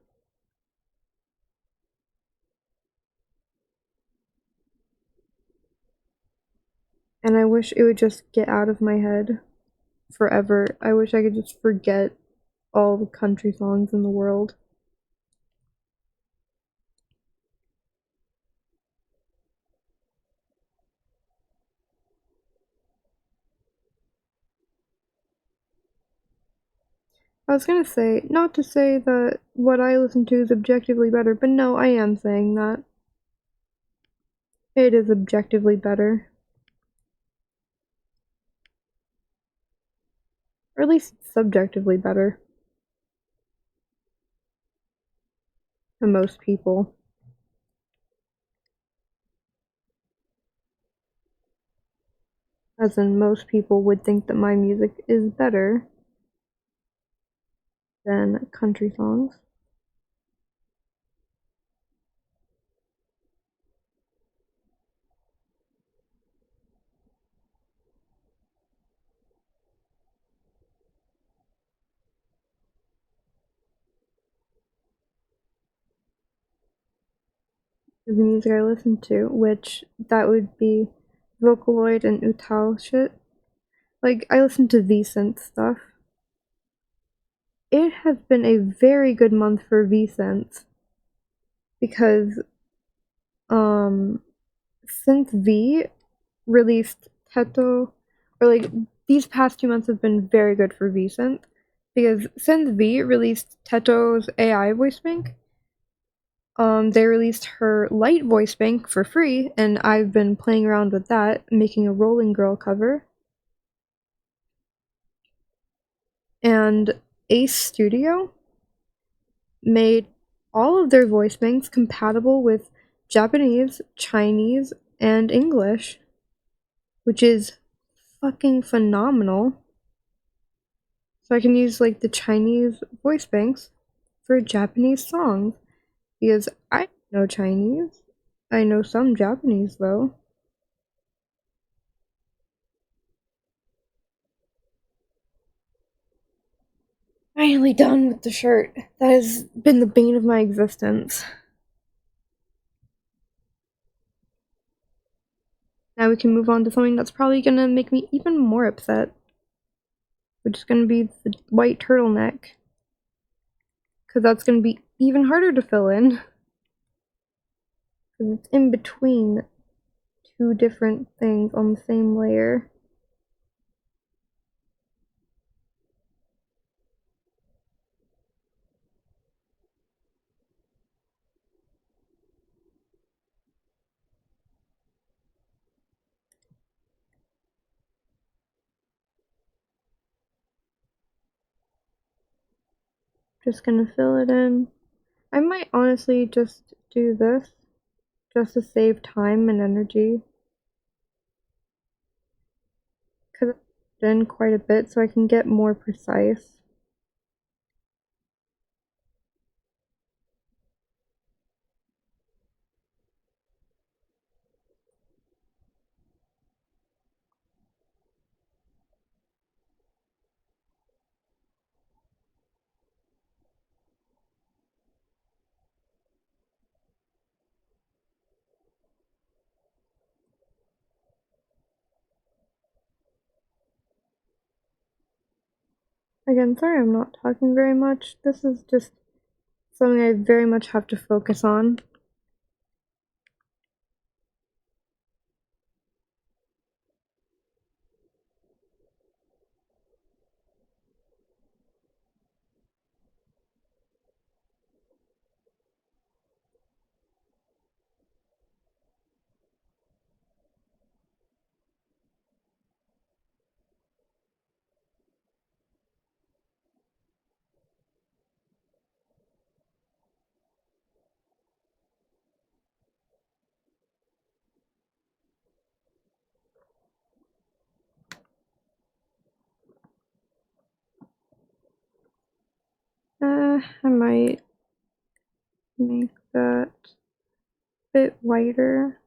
And I wish it would just get out of my head forever. I wish I could just forget all the country songs in the world. I was gonna say, not to say that what I listen to is objectively better, but no, I am saying that. It is objectively better. Or at least subjectively better. To most people. As in, most people would think that my music is better than country songs. The music I listen to, which that would be Vocaloid and Utao shit. Like, I listen to V-Synth stuff. It has been a very good month for V-Synth because Synth V released Teto, or like these past 2 months have been very good for V-Synth because Synth V released Teto's AI voice bank. They released her light voice bank for free, and I've been playing around with that, making a Rolling Girl cover. And Ace Studio made all of their voice banks compatible with Japanese, Chinese, and English, which is fucking phenomenal. So I can use like the Chinese voice banks for Japanese songs because I know Chinese. I know some Japanese though. Finally done with the shirt. That has been the bane of my existence. Now we can move on to something that's probably gonna make me even more upset, which is gonna be the white turtleneck. Because that's gonna be even harder to fill in. Because it's in between two different things on the same layer. Just gonna fill it in. I might honestly just do this just to save time and energy. Because I've done quite a bit so I can get more precise. Again, sorry I'm not talking very much. This is just something I very much have to focus on. I might make that a bit whiter.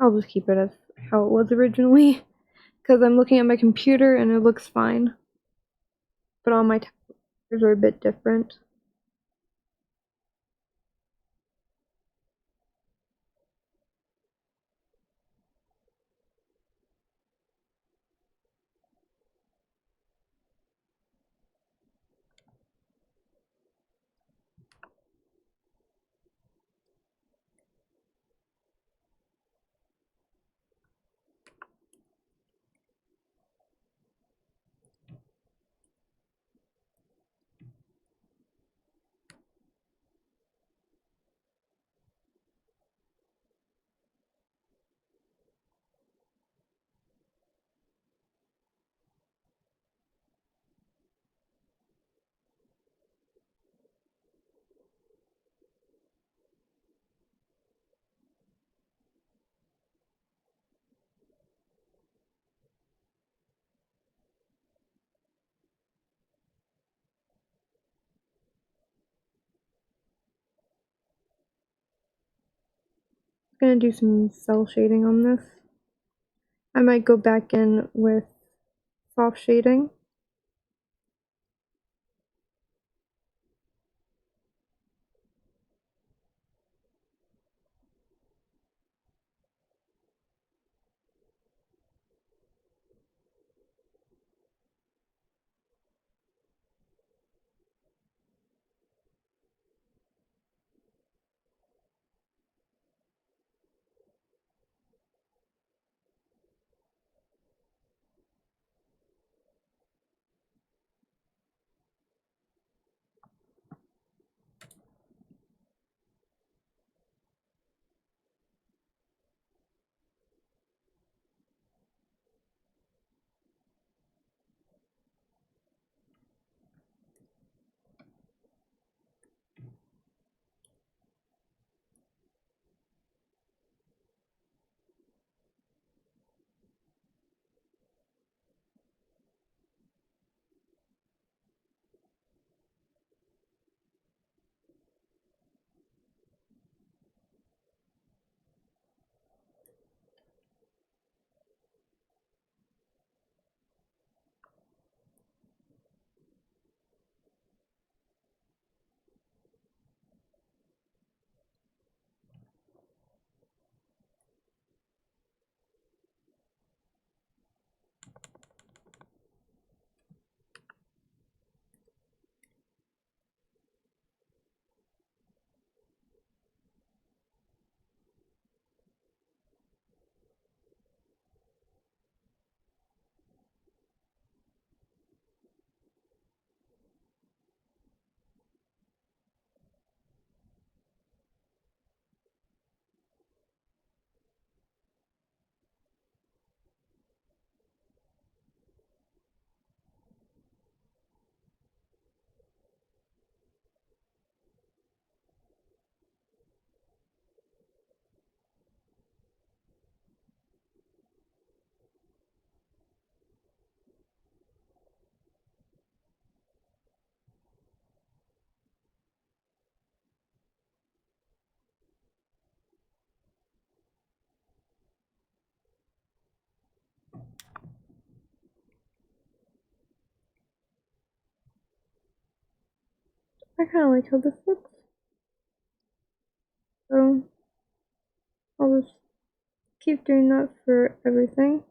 I'll just keep it as how it was originally. Because I'm looking at my computer and it looks fine. But all my tablets are a bit different. I'm gonna do some cell shading on this. I might go back in with soft shading. I kind of like how this looks. So I'll just keep doing that for everything.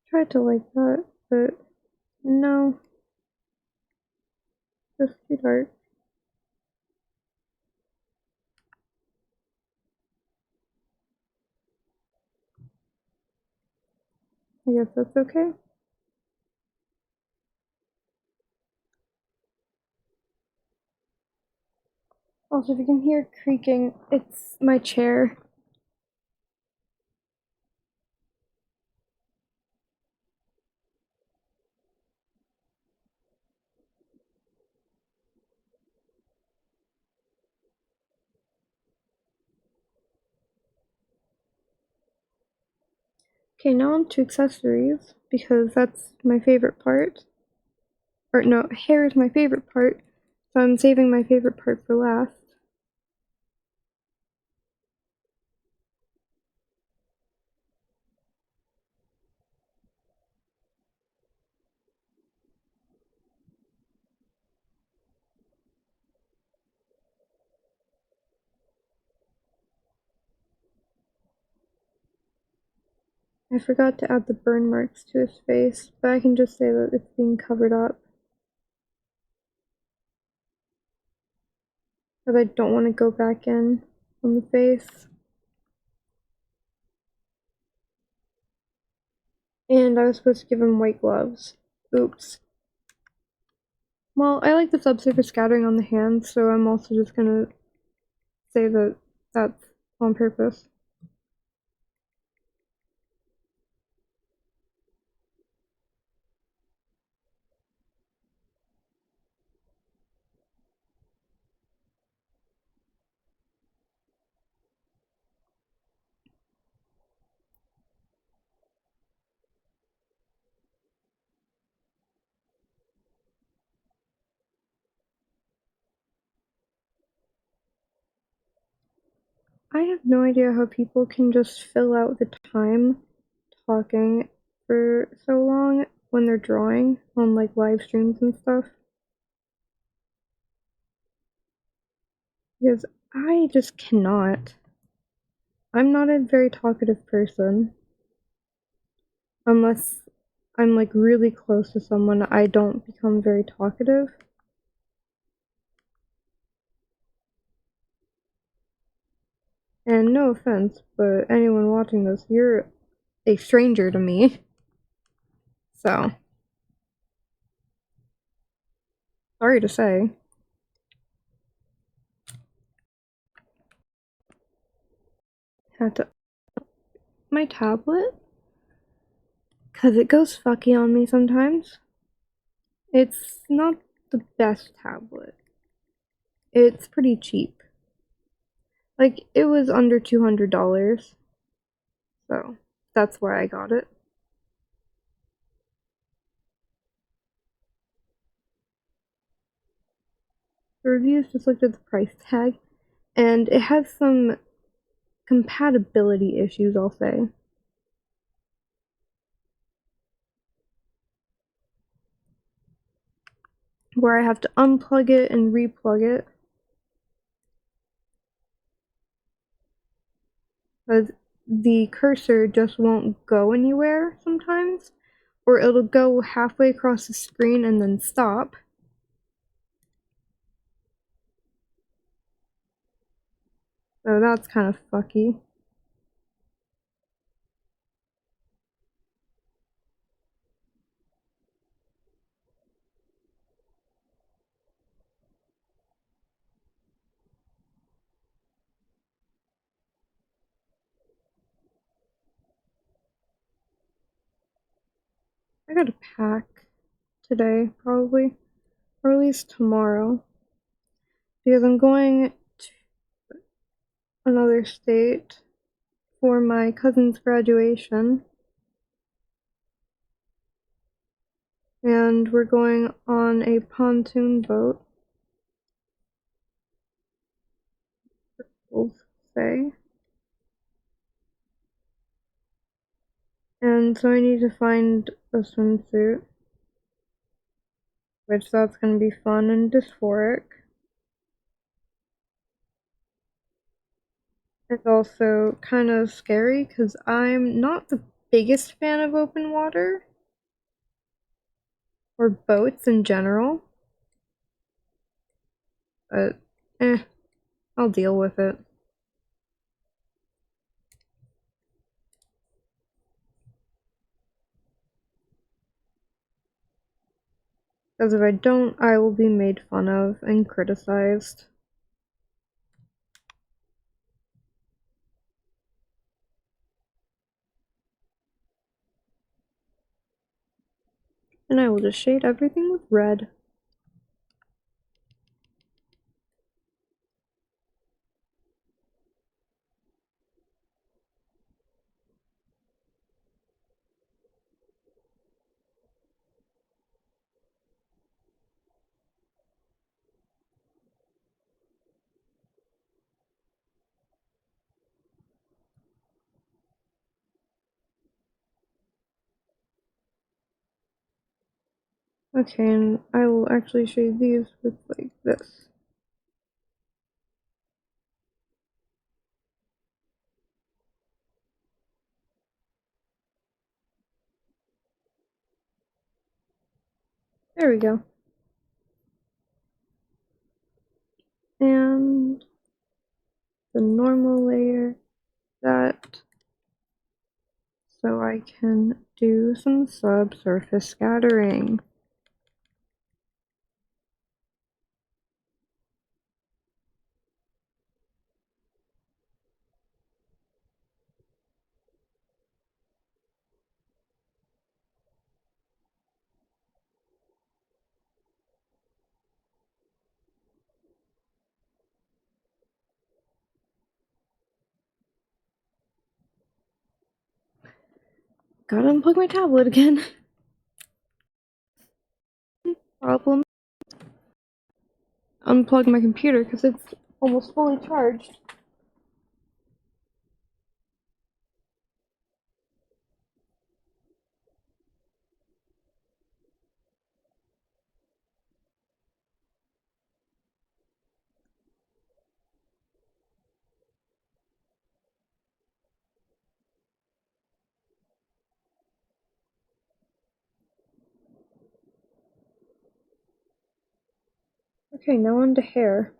Tried to like that, but no, just too dark. I guess that's okay. Also, if you can hear creaking, it's my chair. Okay, now on to accessories, because that's my favorite part. Or no, hair is my favorite part, so I'm saving my favorite part for last. I forgot to add the burn marks to his face, but I can just say that it's being covered up. Because I don't want to go back in on the face. And I was supposed to give him white gloves. Oops. Well, I like the subsurface scattering on the hands, so I'm also just gonna say that that's on purpose. I have no idea how people can just fill out the time talking for so long when they're drawing on like live streams and stuff. Because I just cannot. I'm not a very talkative person. Unless I'm like really close to someone, I don't become very talkative. And no offense, but anyone watching this, you're a stranger to me. So, sorry to say. Had to my tablet because it goes fucky on me sometimes. It's not the best tablet. It's pretty cheap. Like it was under $200. So, that's why I got it. The reviews just looked at the price tag and it has some compatibility issues, I'll say. Where I have to unplug it and replug it. Because the cursor just won't go anywhere sometimes or it'll go halfway across the screen and then stop. So that's kind of fucky. I gotta pack today, probably, or at least tomorrow, because I'm going to another state for my cousin's graduation, and we're going on a pontoon boat, we'll say. And so I need to find a swimsuit, which that's gonna be fun and dysphoric. It's also kind of scary because I'm not the biggest fan of open water or boats in general, but I'll deal with it. Because if I don't, I will be made fun of and criticized. And I will just shade everything with red. Okay, and I will actually shade these with like this. There we go. And the normal layer, that, so I can do some subsurface scattering. Gotta unplug my tablet again. Problem. Unplug my computer because it's almost fully charged. Okay, now on to hair.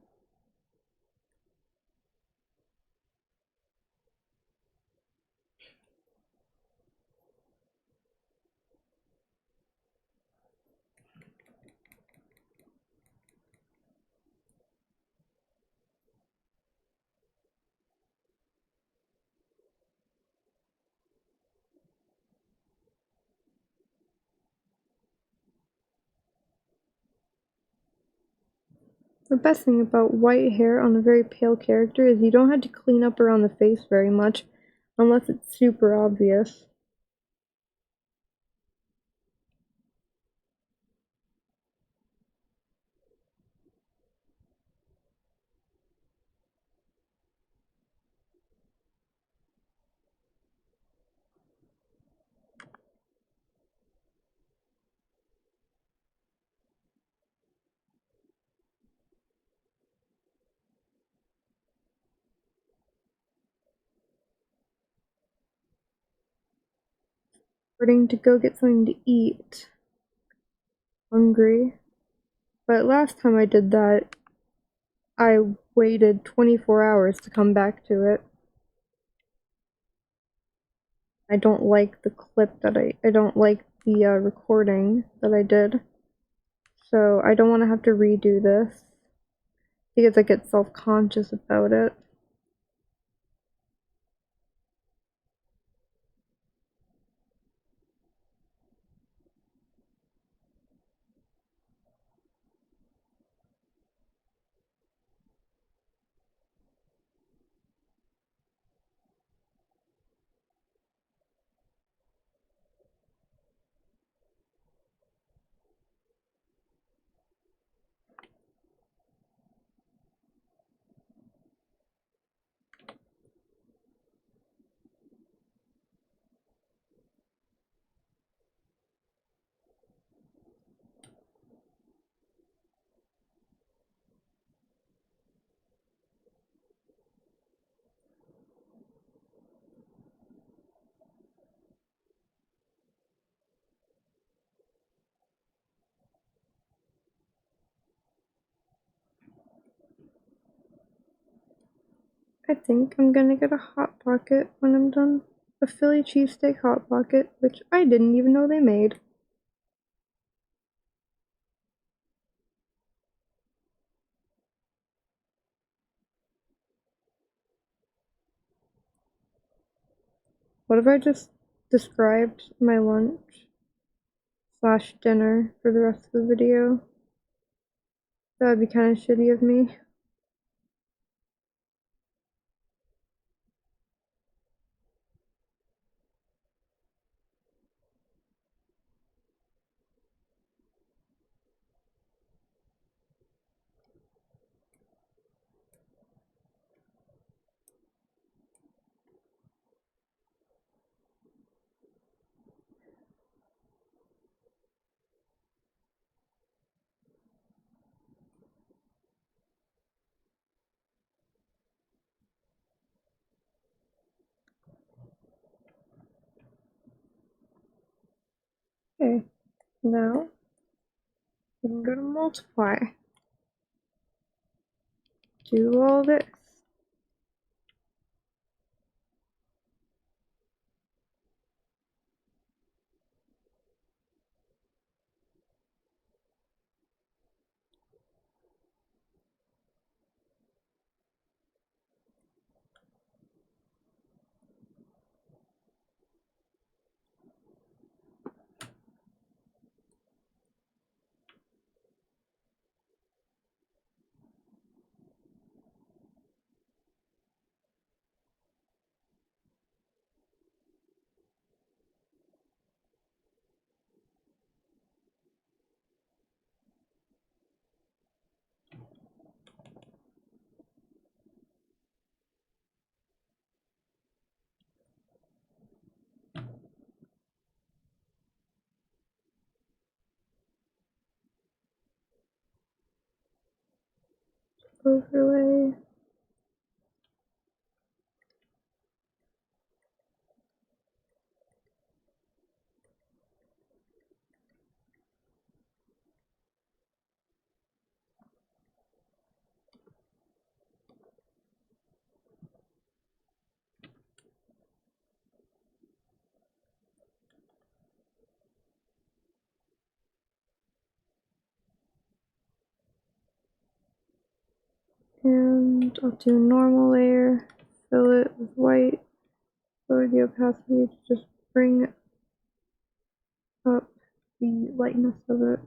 The best thing about white hair on a very pale character is you don't have to clean up around the face very much unless it's super obvious. Starting to go get something to eat. Hungry. But last time I did that, I waited 24 hours to come back to it. I don't like the clip that I don't like the recording that I did. So I don't want to have to redo this because I get self-conscious about it. I think I'm gonna get a Hot Pocket when I'm done. A Philly cheesesteak Hot Pocket, which I didn't even know they made. What if I just described my lunch slash dinner for the rest of the video? That would be kind of shitty of me. Okay, now we can go to multiply. Do all this. Overlay. And I'll do normal layer, fill it with white, lower the opacity to just bring up the lightness of it.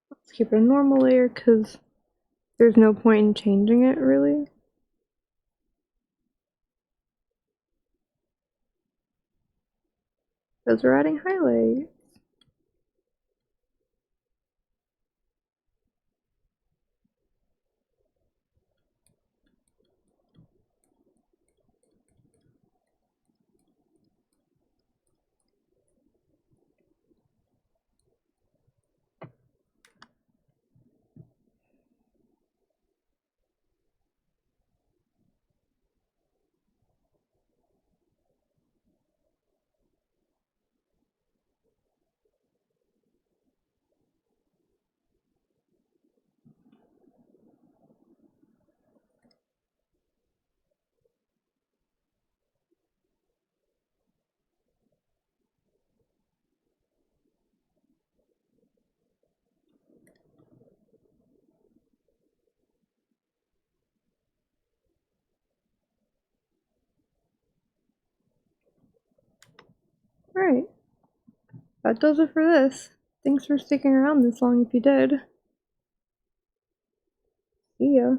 Let's keep it a normal layer because there's no point in changing it really. Because we're adding highlight. Alright, that does it for this. Thanks for sticking around this long if you did. See ya.